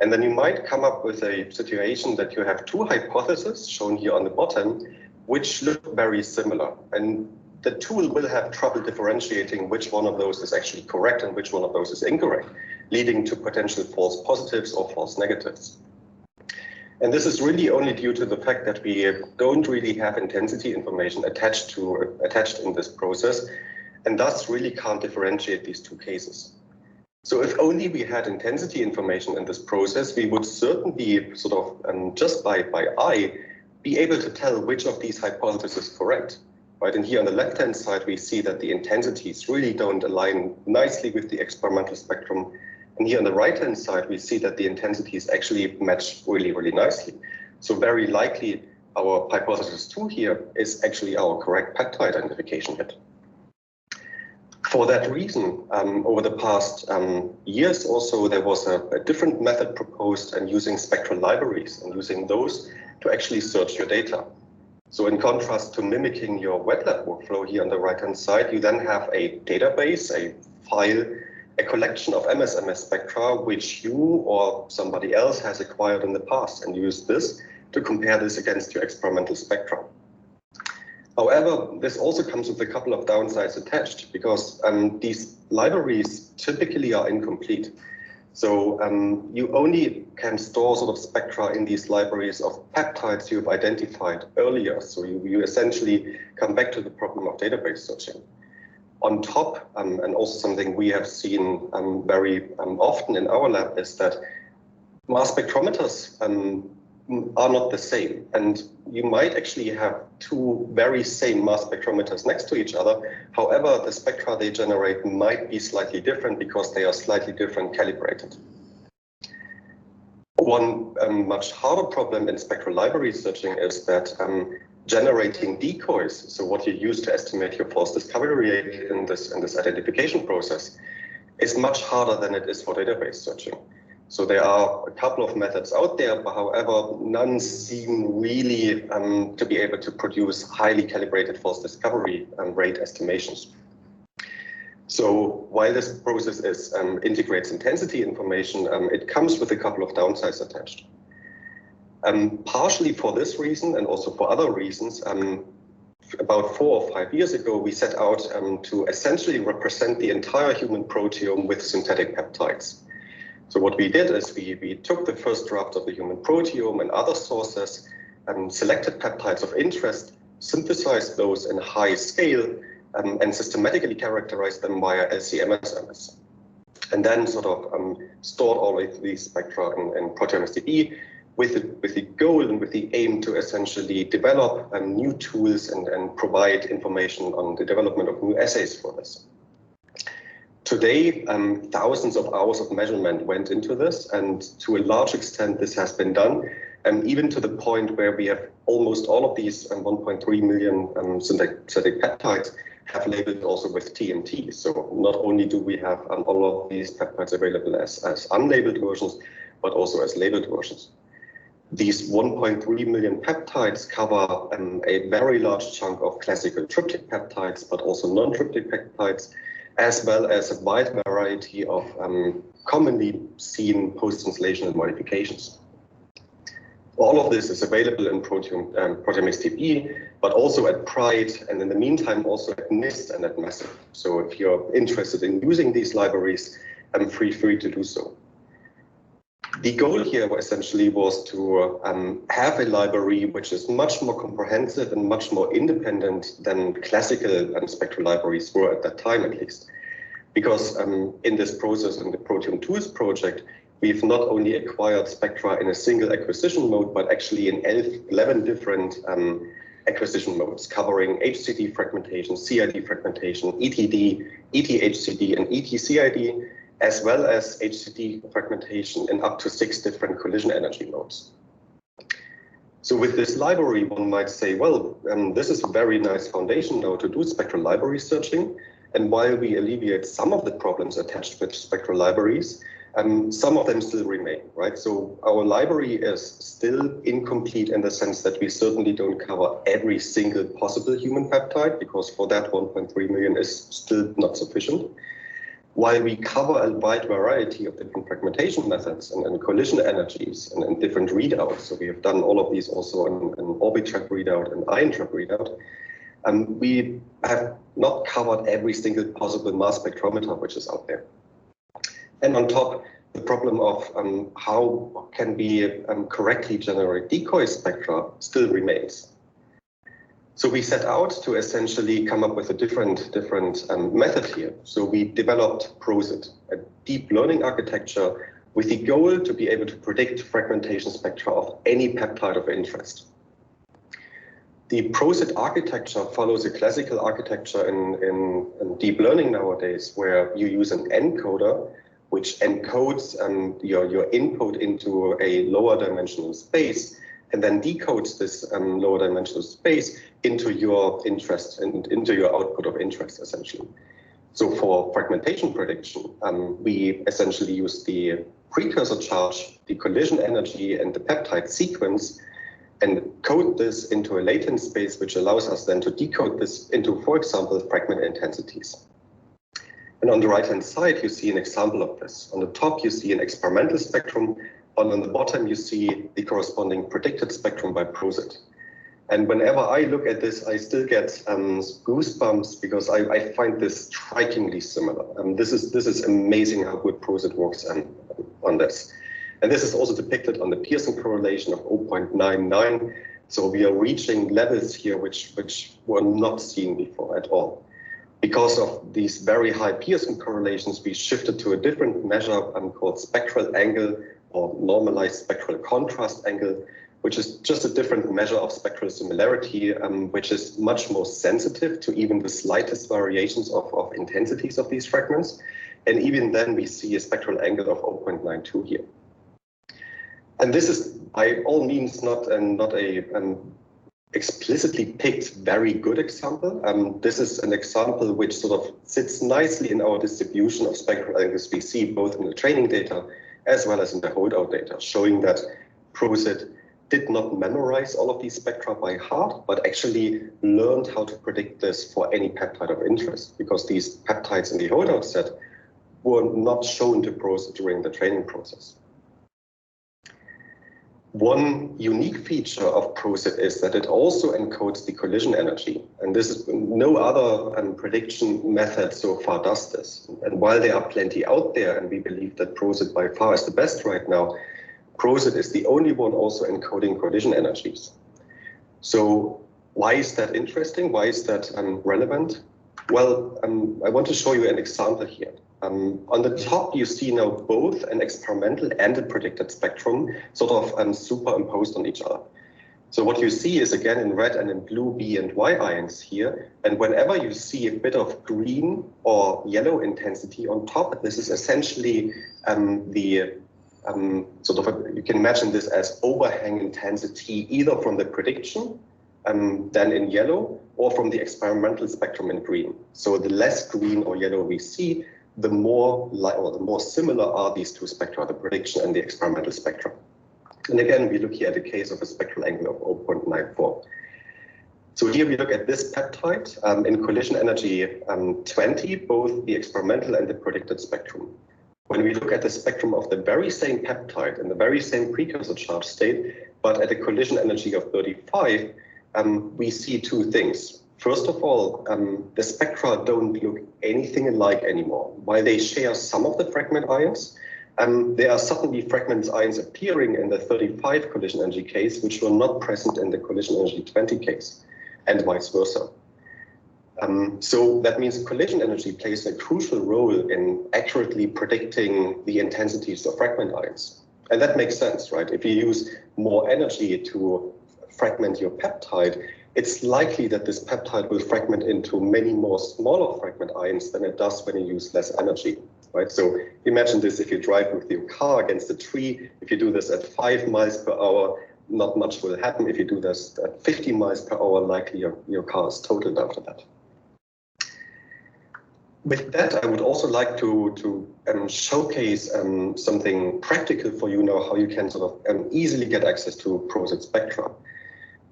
And then you might come up with a situation that you have two hypotheses shown here on the bottom, which look very similar. And the tool will have trouble differentiating which one of those is actually correct and which one of those is incorrect, leading to potential false positives or false negatives. And this is really only due to the fact that we don't really have intensity information attached in this process, and thus really can't differentiate these two cases. So if only we had intensity information in this process, we would certainly sort of just by eye be able to tell which of these hypotheses is correct. Right, and here on the left-hand side, we see that the intensities really don't align nicely with the experimental spectrum. And here on the right-hand side, we see that the intensities actually match really, really nicely. So very likely our hypothesis 2 here is actually our correct peptide identification hit. For that reason, over the past years also, there was a different method proposed and using spectral libraries and using those to actually search your data. So in contrast to mimicking your wet lab workflow here on the right-hand side, you then have a database, a file, a collection of MS-MS spectra, which you or somebody else has acquired in the past, and use this to compare this against your experimental spectra. However, this also comes with a couple of downsides attached, because these libraries typically are incomplete. So you only can store sort of spectra in these libraries of peptides you've identified earlier. So you essentially come back to the problem of database searching. On top, and also something we have seen very often in our lab, is that mass spectrometers are not the same. And you might actually have two very same mass spectrometers next to each other. However, the spectra they generate might be slightly different because they are slightly different calibrated. One much harder problem in spectral library searching is that generating decoys, so what you use to estimate your false discovery rate in this identification process, is much harder than it is for database searching. So there are a couple of methods out there, but however, none seem really to be able to produce highly calibrated false discovery rate estimations. So while this process integrates intensity information, it comes with a couple of downsides attached. Partially for this reason and also for other reasons, about 4 or 5 years ago, we set out to essentially represent the entire human proteome with synthetic peptides. So what we did is we took the first draft of the human proteome and other sources and selected peptides of interest, synthesized those in high scale, and systematically characterized them via LC-MS. And then sort of stored all of these spectra in Proteomics-DB with the goal and with the aim to essentially develop new tools and provide information on the development of new assays for this. Today, thousands of hours of measurement went into this, and to a large extent, this has been done even to the point where we have almost all of these 1.3 million synthetic peptides have labeled also with TMT. So not only do we have all of these peptides available as unlabeled versions, but also as labeled versions. These 1.3 million peptides cover a very large chunk of classical tryptic peptides, but also non-tryptic peptides, as well as a wide variety of commonly seen post-translational modifications. All of this is available in Proteomics-DB, but also at Pride, and in the meantime also at NIST and at Massive. So if you're interested in using these libraries, feel free to do so. The goal here essentially was to have a library which is much more comprehensive and much more independent than classical spectral libraries were at that time, at least. Because in this process, in the Proteome Tools project, we've not only acquired Spectra in a single acquisition mode, but actually in 11 different acquisition modes, covering HCD fragmentation, CID fragmentation, ETD, ETHCD, and ETCID, as well as HCD fragmentation in up to 6 different collision energy modes. So with this library, one might say, well, this is a very nice foundation now to do spectral library searching. And while we alleviate some of the problems attached with spectral libraries, some of them still remain, right? So our library is still incomplete in the sense that we certainly don't cover every single possible human peptide, because for that 1.3 million is still not sufficient. While we cover a wide variety of different fragmentation methods and collision energies and different readouts, so we have done all of these also in an orbit trap readout and ion trap readout, we have not covered every single possible mass spectrometer which is out there. And on top, the problem of how can we correctly generate decoy spectra still remains. So we set out to essentially come up with a different method here. So we developed PROSIT, a deep learning architecture with the goal to be able to predict fragmentation spectra of any peptide of interest. The PROSIT architecture follows a classical architecture in deep learning nowadays, where you use an encoder which encodes your input into a lower dimensional space and then decodes this lower dimensional space into your interest and into your output of interest, essentially. So for fragmentation prediction, we essentially use the precursor charge, the collision energy, and the peptide sequence, and code this into a latent space, which allows us then to decode this into, for example, fragment intensities. And on the right-hand side, you see an example of this. On the top, you see an experimental spectrum. On the bottom, you see the corresponding predicted spectrum by PROSIT. And whenever I look at this, I still get goosebumps because I find this strikingly similar. This is amazing how good PROSIT works on this. And this is also depicted on the Pearson correlation of 0.99. So we are reaching levels here which were not seen before at all. Because of these very high Pearson correlations, we shifted to a different measure called spectral angle or normalized spectral contrast angle, which is just a different measure of spectral similarity, which is much more sensitive to even the slightest variations of intensities of these fragments. And even then we see a spectral angle of 0.92 here. And this is by all means not a explicitly picked very good example. This is an example which sort of sits nicely in our distribution of spectral angles we see both in the training data as well as in the holdout data, showing that PROSIT did not memorize all of these spectra by heart, but actually learned how to predict this for any peptide of interest, because these peptides in the holdout set were not shown to PROSIT during the training process. One unique feature of PROSIT is that it also encodes the collision energy, and this is no other prediction method so far does this. And while there are plenty out there, and we believe that PROSIT by far is the best right now, PROSIT is the only one also encoding collision energies. So why is that interesting? Why is that relevant? Well, I want to show you an example here. On the top, you see now both an experimental and a predicted spectrum sort of superimposed on each other. So what you see is again in red and in blue B and Y ions here. And whenever you see a bit of green or yellow intensity on top, this is essentially the you can imagine this as overhang intensity, either from the prediction, then in yellow, or from the experimental spectrum in green. So the less green or yellow we see, the more similar are these two spectra, the prediction and the experimental spectrum. And again, we look here at a case of a spectral angle of 0.94. So here we look at this peptide in collision energy 20, both the experimental and the predicted spectrum. When we look at the spectrum of the very same peptide in the very same precursor charge state, but at a collision energy of 35, we see two things. First of all, the spectra don't look anything alike anymore. While they share some of the fragment ions, there are suddenly fragment ions appearing in the 35 collision energy case, which were not present in the collision energy 20 case, and vice versa. So that means collision energy plays a crucial role in accurately predicting the intensities of fragment ions. And that makes sense, right? If you use more energy to fragment your peptide, it's likely that this peptide will fragment into many more smaller fragment ions than it does when you use less energy, right? So imagine this if you drive with your car against a tree. If you do this at 5 miles per hour, not much will happen. If you do this at 50 miles per hour, likely your car is totaled after that. With that, I would also like to showcase something practical for you now, how you can sort of easily get access to PROSIT spectra.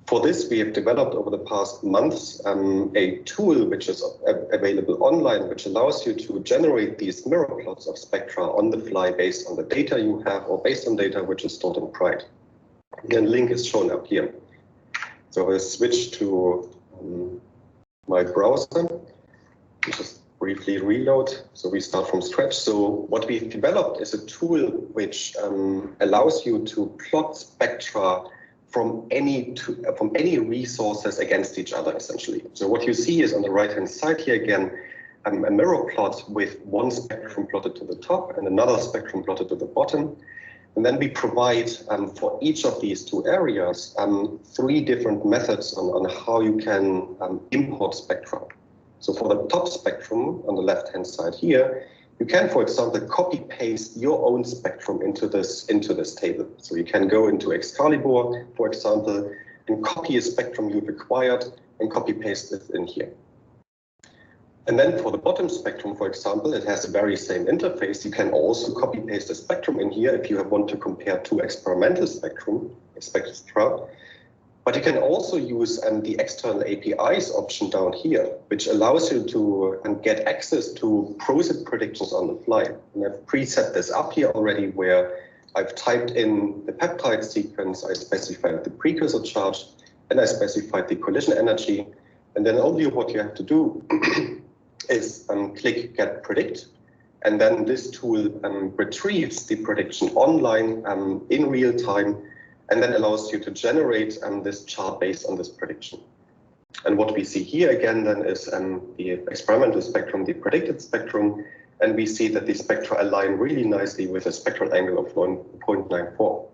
For this, we have developed over the past months a tool which is available online, which allows you to generate these mirror plots of spectra on the fly based on the data you have or based on data which is stored in Pride. Again, link is shown up here. So I'll switch to my browser. Just briefly reload. So we start from scratch. So what we've developed is a tool which allows you to plot spectra from any resources against each other, essentially. So what you see is on the right-hand side here again, a mirror plot with one spectrum plotted to the top and another spectrum plotted to the bottom. And then we provide for each of these two areas 3 different methods on how you can import spectra. So for the top spectrum on the left-hand side here, you can, for example, copy-paste your own spectrum into this table. So you can go into Excalibur, for example, and copy a spectrum you've acquired and copy-paste it in here. And then for the bottom spectrum, for example, it has the very same interface. You can also copy-paste a spectrum in here if you want to compare 2 experimental spectra. But you can also use the external APIs option down here, which allows you to get access to PROSIT predictions on the fly. And I've preset this up here already, where I've typed in the peptide sequence, I specified the precursor charge, and I specified the collision energy. And then only what you have to do is click Get Predict. And then this tool retrieves the prediction online in real time, and then allows you to generate this chart based on this prediction. And what we see here again then is the experimental spectrum, the predicted spectrum, and we see that the spectra align really nicely with a spectral angle of 0.94.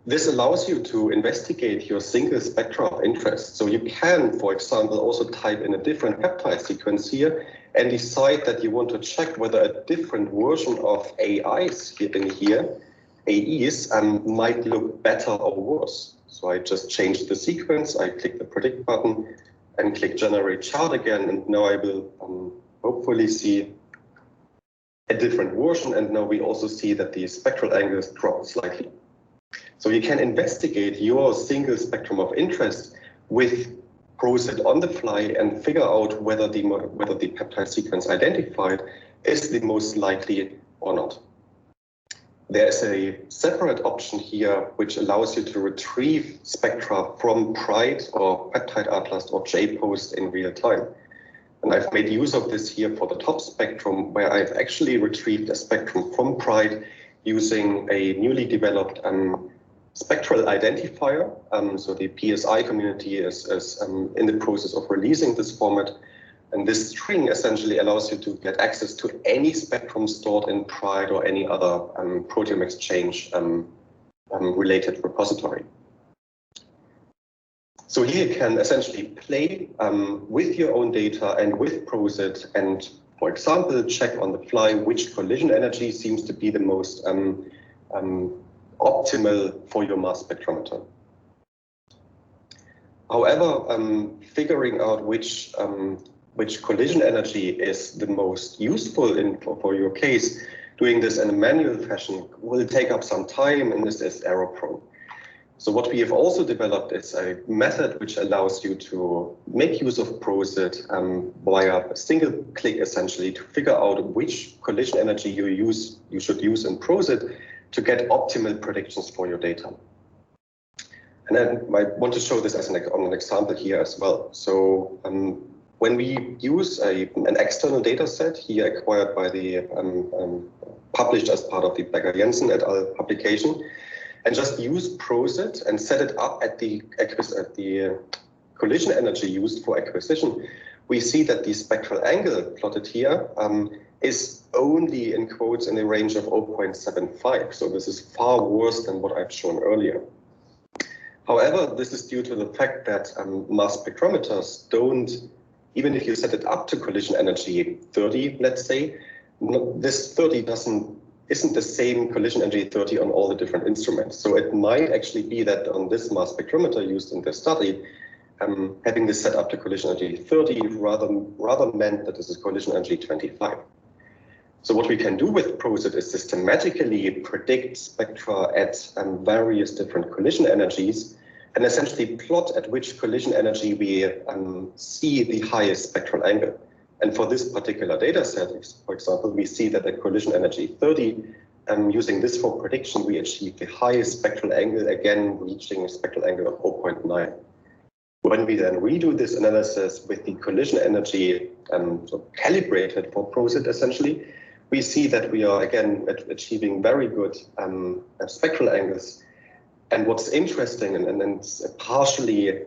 This allows you to investigate your single spectra of interest. So you can, for example, also type in a different peptide sequence here and decide that you want to check whether a different version of AIs AEs might look better or worse. So I just changed the sequence, I click the predict button and click generate chart again, and now I will hopefully see a different version, and now we also see that the spectral angles drop slightly. So you can investigate your single spectrum of interest with PROSIT on the fly and figure out whether the peptide sequence identified is the most likely or not. There's a separate option here which allows you to retrieve spectra from Pride or Peptide Atlas or JPost in real time. And I've made use of this here for the top spectrum, where I've actually retrieved a spectrum from Pride using a newly developed spectral identifier. So the PSI community is in the process of releasing this format. And this string essentially allows you to get access to any spectrum stored in Pride or any other Proteome Exchange related repository. So here you can essentially play with your own data and with PROSIT and for example, check on the fly which collision energy seems to be the most optimal for your mass spectrometer. However, figuring out which collision energy is the most useful for your case, doing this in a manual fashion will take up some time, and this is error prone. So what we have also developed is a method which allows you to make use of PROSIT via a single click, essentially, to figure out which collision energy you should use in PROSIT to get optimal predictions for your data. And then I want to show this as on an example here as well. So when we use an external data set here acquired by the published as part of the Becker-Jensen et al. Publication, and just use PROSIT and set it up at the collision energy used for acquisition, we see that the spectral angle plotted here is only, in quotes, in the range of 0.75. So this is far worse than what I've shown earlier. However, this is due to the fact that mass spectrometers don't, even if you set it up to collision energy 30, let's say, this 30 isn't the same collision energy 30 on all the different instruments. So it might actually be that on this mass spectrometer used in the study, having this set up to collision energy 30 rather meant that this is collision energy 25. So what we can do with PROSIT is systematically predict spectra at various different collision energies and essentially plot at which collision energy we see the highest spectral angle. And for this particular data set, for example, we see that at collision energy 30, using this for prediction, we achieve the highest spectral angle, again reaching a spectral angle of 0.9. When we then redo this analysis with the collision energy calibrated for PROSIT, essentially, we see that we are again achieving very good spectral angles. And what's interesting and partially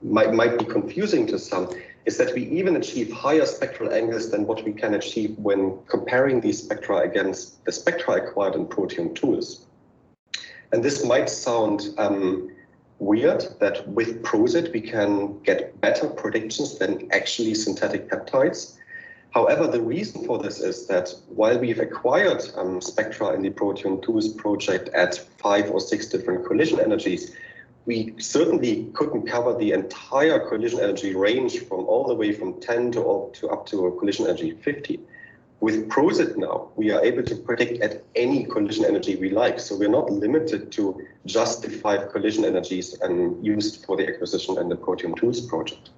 might be confusing to some is that we even achieve higher spectral angles than what we can achieve when comparing these spectra against the spectra acquired in proteome tools. And this might sound weird that with PROSIT we can get better predictions than actually synthetic peptides. However, the reason for this is that while we've acquired spectra in the Proteome Tools project at 5 or 6 different collision energies, we certainly couldn't cover the entire collision energy range from all the way from 10 to up to a collision energy 50. With PROSIT now, we are able to predict at any collision energy we like. So we're not limited to just the 5 collision energies used for the acquisition and the Proteome Tools project.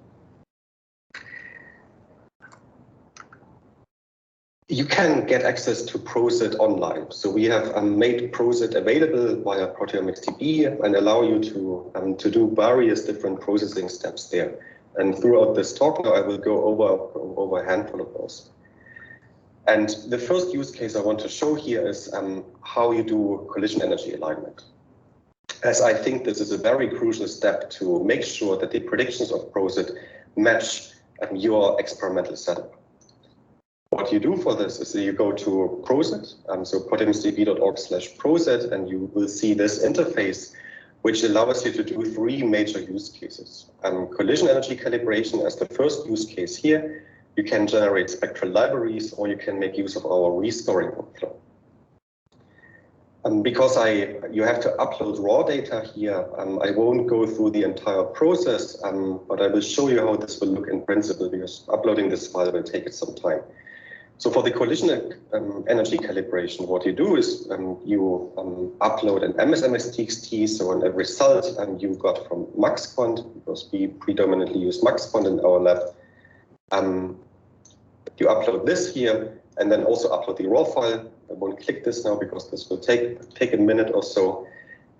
You can get access to PROSIT online. So we have made PROSIT available via Proteomics-DB and allow you to do various different processing steps there. And throughout this talk now, I will go over a handful of those. And the first use case I want to show here is how you do collision energy alignment, as I think this is a very crucial step to make sure that the predictions of PROSIT match your experimental setup. What you do for this is you go to PROSIT, so proteomicsdb.org/PROSIT, and you will see this interface, which allows you to do 3 major use cases. Collision energy calibration as the first use case here. You can generate spectral libraries, or you can make use of our restoring workflow. Because you have to upload raw data here, I won't go through the entire process, but I will show you how this will look in principle, because uploading this file will take some time. So for the collision energy calibration, what you do is you upload an MSMS-TXT, so a result you got from MaxQuant, because we predominantly use MaxQuant in our lab. You upload this here, and then also upload the raw file. I won't click this now because this will take a minute or so.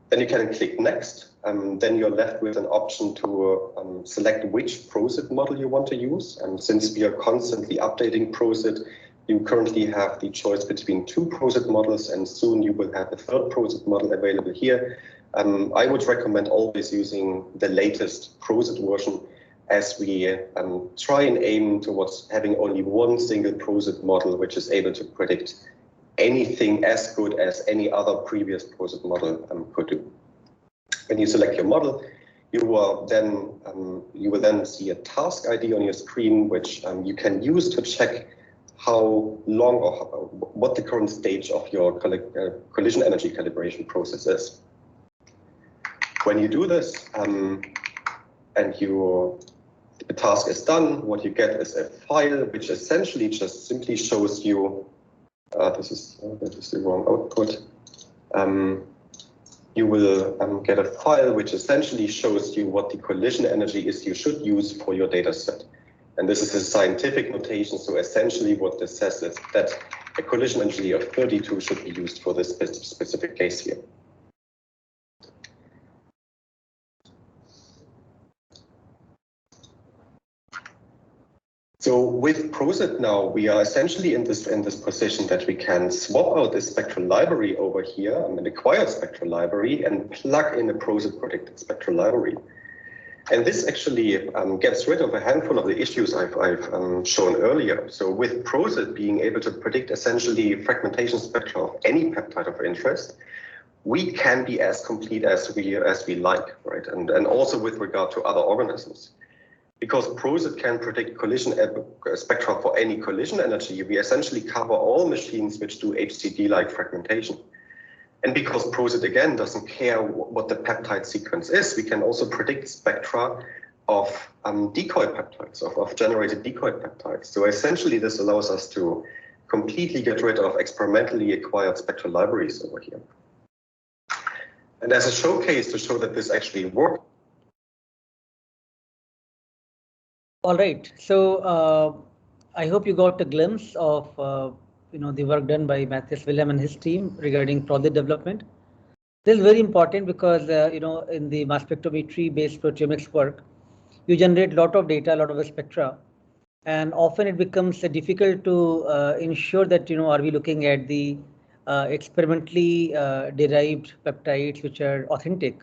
Then you can click next. Then you're left with an option to select which PROSIT model you want to use. And since we are constantly updating PROSIT, you currently have the choice between 2 PROSIT models, and soon you will have a 3rd PROSIT model available here. I would recommend always using the latest PROSIT version, as we try and aim towards having only 1 single PROSIT model, which is able to predict anything as good as any other previous PROSIT model could do. When you select your model, you will then see a task ID on your screen, which you can use to check how long or what the current stage of your collision energy calibration process is. When you do this and the task is done, what you get is a file which essentially just simply shows you, this is the wrong output. You will get a file which essentially shows you what the collision energy is you should use for your data set. And this is a scientific notation, so essentially what this says is that a collision energy of 32 should be used for this specific case here. So with PROSIT now, we are essentially in this position that we can swap out this spectral library over here, an acquired spectral library, and plug in a PROSIT predicted spectral library. And this actually gets rid of a handful of the issues I've shown earlier. So with PROSIT being able to predict essentially fragmentation spectra of any peptide of interest, we can be as complete as we like, right? And also with regard to other organisms. Because PROSIT can predict collision spectra for any collision energy, we essentially cover all machines which do HCD-like fragmentation. And because PROSIT, again, doesn't care what the peptide sequence is, we can also predict spectra of decoy peptides, of generated decoy peptides. So essentially, this allows us to completely get rid of experimentally acquired spectral libraries over here. And as a showcase to show that this actually works. All right, so I hope you got a glimpse of the work done by Matthias Wilhelm and his team regarding PROSIT development. This is very important because in the mass spectrometry based proteomics work, you generate a lot of data, a lot of spectra, and often it becomes difficult to ensure that are we looking at the experimentally derived peptides which are authentic.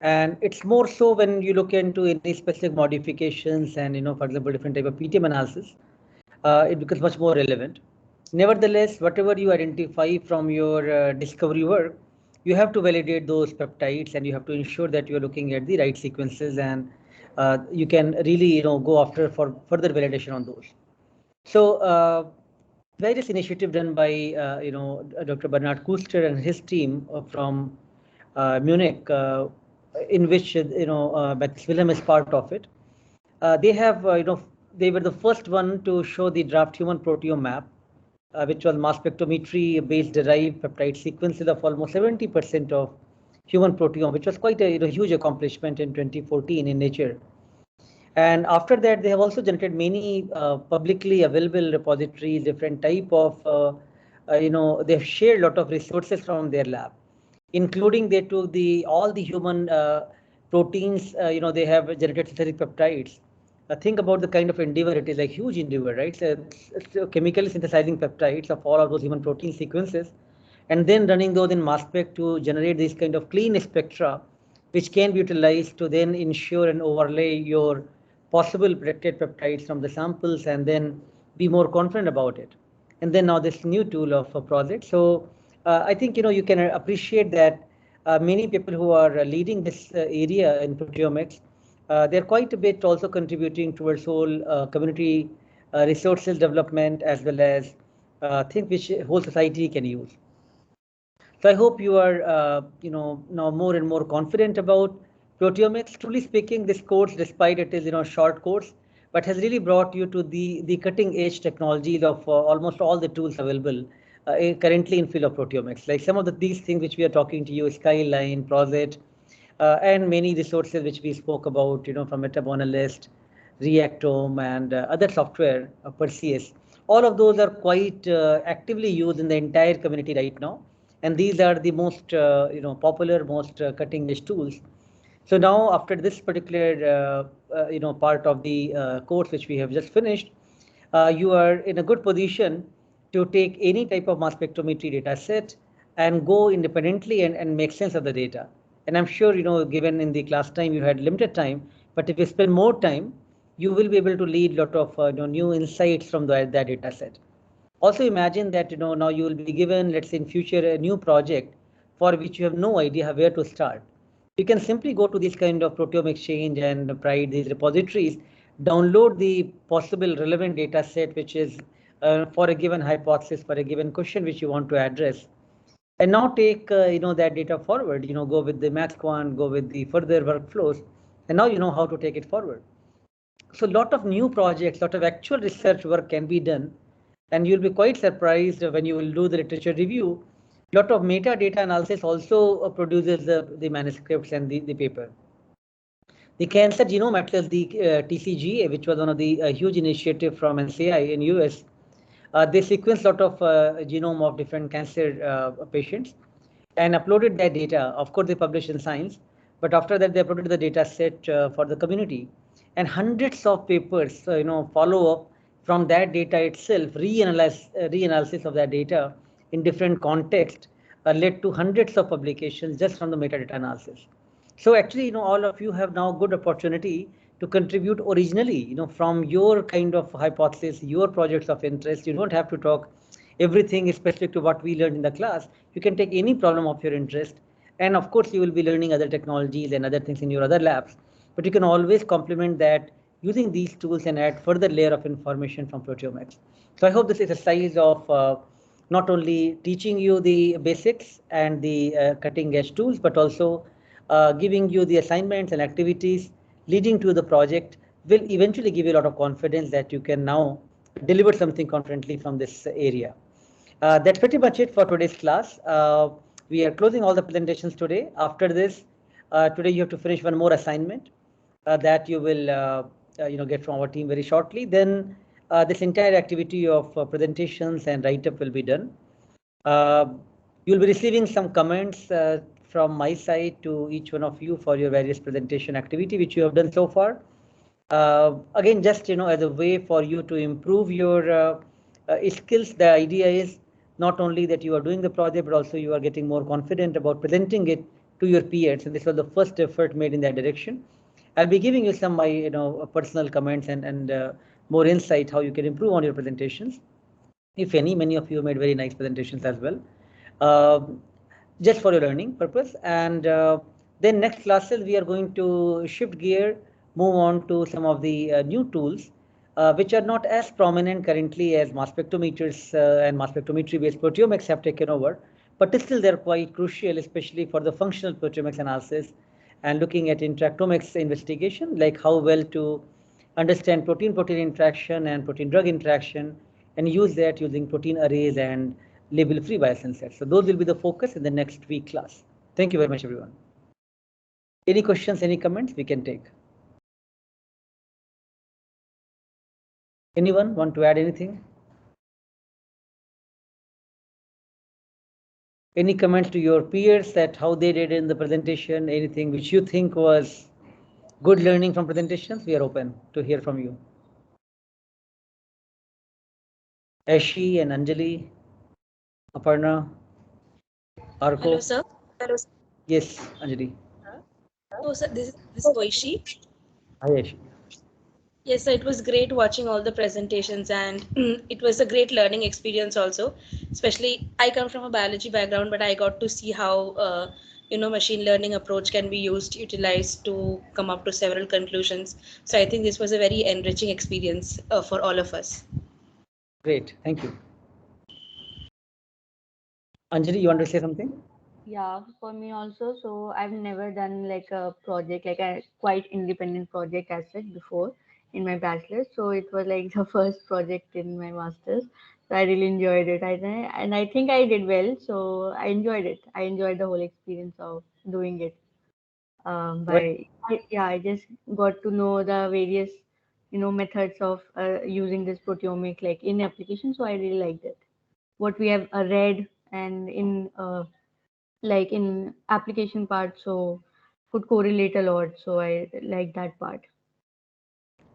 And it's more so when you look into any specific modifications and, for example, different type of PTM analysis, it becomes much more relevant. Nevertheless, whatever you identify from your discovery work, you have to validate those peptides and you have to ensure that you're looking at the right sequences and you can really, go after for further validation on those. So various initiative done by, Dr. Bernhard Kuster and his team from Munich, in which Matthias Wilhelm is part of it. They have they were the first one to show the draft human proteome map, which was mass spectrometry based derived peptide sequences of almost 70% of human proteome, which was quite a huge accomplishment in 2014 in Nature. And after that, they have also generated many publicly available repositories, different type of they've shared a lot of resources from their lab, including they took all the human proteins, they have generated synthetic peptides. Think about the kind of endeavor it is, like huge endeavor, right? So it's chemically synthesizing peptides of all of those human protein sequences, and then running those in mass spec to generate this kind of clean spectra, which can be utilized to then ensure and overlay your possible predicted peptides from the samples and then be more confident about it. And then now this new tool of a project. So I think you can appreciate that many people who are leading this area in proteomics, they're quite a bit also contributing towards whole community resources development as well as things which whole society can use. So I hope you are now more and more confident about proteomics. Truly speaking, this course, despite it is short course, but has really brought you to the cutting edge technologies of almost all the tools available currently in field of proteomics. Like some of these things which we are talking to you, Skyline, PROSIT, and many resources which we spoke about, from Metabonalyst, Reactome, and other software, Perseus. All of those are quite actively used in the entire community right now, and these are the most popular, most cutting edge tools. So now, after this particular part of the course which we have just finished, you are in a good position to take any type of mass spectrometry data set and go independently and make sense of the data. And I'm sure, given in the class time, you had limited time, but if you spend more time, you will be able to lead a lot of new insights from that data set. Also imagine that, now you will be given, let's say in future, a new project for which you have no idea where to start. You can simply go to this kind of Proteome Exchange and provide these repositories, download the possible relevant data set, which is for a given hypothesis, for a given question which you want to address. And now take that data forward, go with the MaxQuant, go with the further workflows, and now you know how to take it forward. So a lot of new projects, lot of actual research work can be done, and you'll be quite surprised when you will do the literature review. A lot of metadata analysis also produces the manuscripts and the paper. The Cancer Genome Atlas, the TCGA, which was one of the huge initiative from NCI in US, they sequenced a lot of genome of different cancer patients and uploaded that data. Of course, they published in Science, but after that, they uploaded the data set for the community. And hundreds of papers, follow up from that data itself, reanalysis of that data in different contexts led to hundreds of publications just from the metadata analysis. So actually, all of you have now good opportunity to contribute originally, from your kind of hypothesis, your projects of interest. You don't have to talk everything specific to what we learned in the class. You can take any problem of your interest. And of course, you will be learning other technologies and other things in your other labs. But you can always complement that using these tools and add further layer of information from proteomics. So I hope this exercise of not only teaching you the basics and the cutting edge tools, but also giving you the assignments and activities leading to the project will eventually give you a lot of confidence that you can now deliver something confidently from this area. That's pretty much it for today's class. We are closing all the presentations today. After this, today you have to finish one more assignment that you will get from our team very shortly. Then this entire activity of presentations and write-up will be done. You'll be receiving some comments from my side to each one of you for your various presentation activity which you have done so far. Again, just as a way for you to improve your skills, the idea is not only that you are doing the project, but also you are getting more confident about presenting it to your peers. And this was the first effort made in that direction. I'll be giving you some my personal comments and more insight how you can improve on your presentations. If any, many of you made very nice presentations as well, just for your learning purpose. And then next classes, we are going to shift gear, move on to some of the new tools, which are not as prominent currently as mass spectrometers and mass spectrometry-based proteomics have taken over, but still they're quite crucial, especially for the functional proteomics analysis and looking at interactomics investigation, like how well to understand protein-protein interaction and protein-drug interaction, and use that using protein arrays and label-free biosensors. So those will be the focus in the next week class. Thank you very much, everyone. Any questions, any comments we can take? Anyone want to add anything? Any comments to your peers that how they did in the presentation, anything which you think was good learning from presentations? We are open to hear from you. Ashi and Anjali, Aparna, Arko. Hello, sir. Hello. Yes, Anjali. So, sir, this is Voishi. Hi, Ashi. Yes, sir, it was great watching all the presentations, and it was a great learning experience also. Especially, I come from a biology background, but I got to see how machine learning approach can be utilized to come up to several conclusions. So I think this was a very enriching experience for all of us. Great, thank you. Anjali, you want to say something? Yeah, for me also. So I've never done like a project, like a quite independent project as such before in my bachelor's. So it was like the first project in my master's. So I really enjoyed it. And I think I did well. So I enjoyed it. I enjoyed the whole experience of doing it. I just got to know the various, methods of using this proteomic like in application. So I really liked it. What we have read and in like in application part, so could correlate a lot. So I like that part.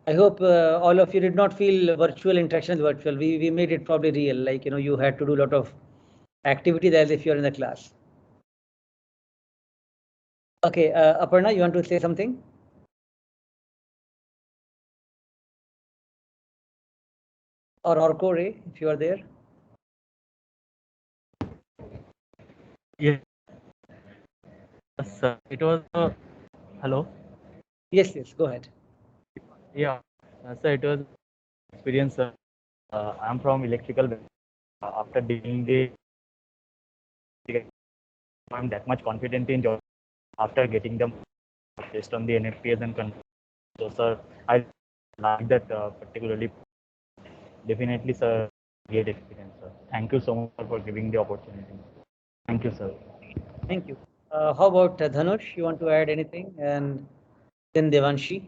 I hope all of you did not feel virtual interactions virtual. We made it probably real, like you had to do a lot of activities as if you're in the class. Okay, Aparna, you want to say something? Or Orko Ray, if you are there. Yeah. Sir, it was hello. Yes, yes, go ahead. Yeah, sir, it was experience. I'm from electrical. After doing the, I'm that much confident in job after getting them based on the NFPS and control. So, sir, I like that particularly. Definitely, sir, great experience, sir. Thank you so much for giving the opportunity. Thank you, sir. Thank you. How about Dhanush? You want to add anything? And then Devanshi.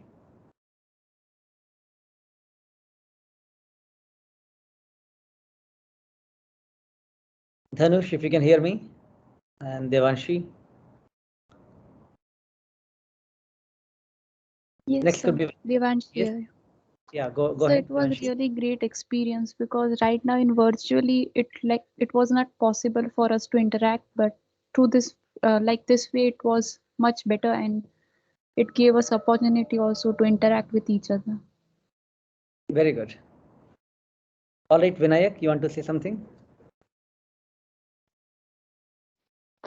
Dhanush, if you can hear me, and Devanshi. Yes, Next sir. could be Devanshi yes. here. Yeah, go So ahead. it was Devanshi. really great experience because right now in virtually it was not possible for us to interact, but through this like this way it was much better and it gave us opportunity also to interact with each other. Very good. All right, Vinayak, you want to say something?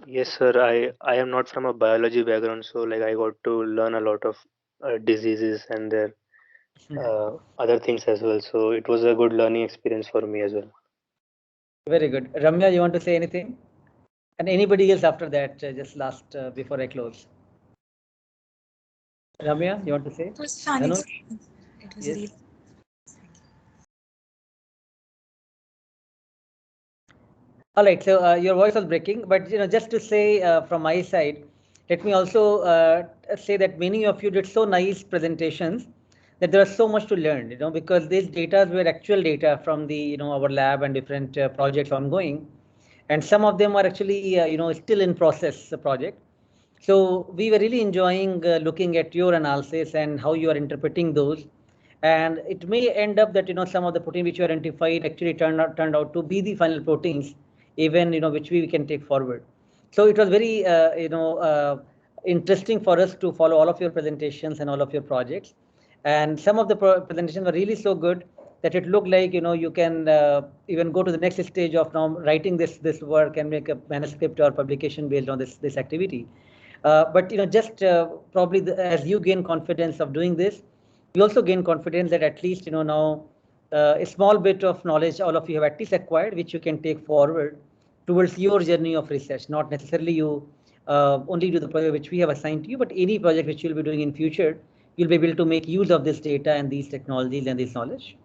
Yes, sir. I am not from a biology background, so like I got to learn a lot of diseases and their other things as well. So it was a good learning experience for me as well. Very good. Ramya, you want to say anything? And anybody else after that, just last before I close. Ramya, you want to say? It was fun. Dhanush? It was Yes. really. All right, so your voice was breaking, but just to say from my side, let me also say that many of you did so nice presentations that there was so much to learn, because these data were actual data from the our lab and different projects ongoing, and some of them are actually still in process project. So we were really enjoying looking at your analysis and how you are interpreting those. And it may end up that some of the protein which you identified actually turned out to be the final proteins, even which we can take forward. So it was very interesting for us to follow all of your presentations and all of your projects. And some of the presentations were really so good that it looked like you can even go to the next stage of now writing this work and make a manuscript or publication based on this activity. But just probably as you gain confidence of doing this, you also gain confidence that at least now a small bit of knowledge all of you have at least acquired, which you can take forward towards your journey of research. Not necessarily you only do the project which we have assigned to you, but any project which you'll be doing in future, you'll be able to make use of this data and these technologies and this knowledge.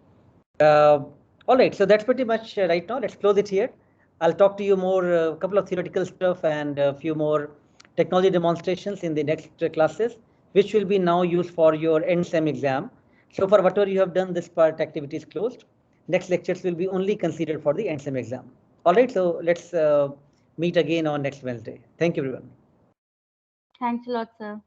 All right, so that's pretty much right now. Let's close it here. I'll talk to you more, a couple of theoretical stuff and a few more technology demonstrations in the next classes, which will be now used for your end sem exam. So for whatever you have done, this part activity is closed. Next lectures will be only considered for the end sem exam. All right, so let's meet again on next Wednesday. Thank you, everyone. Thanks a lot, sir.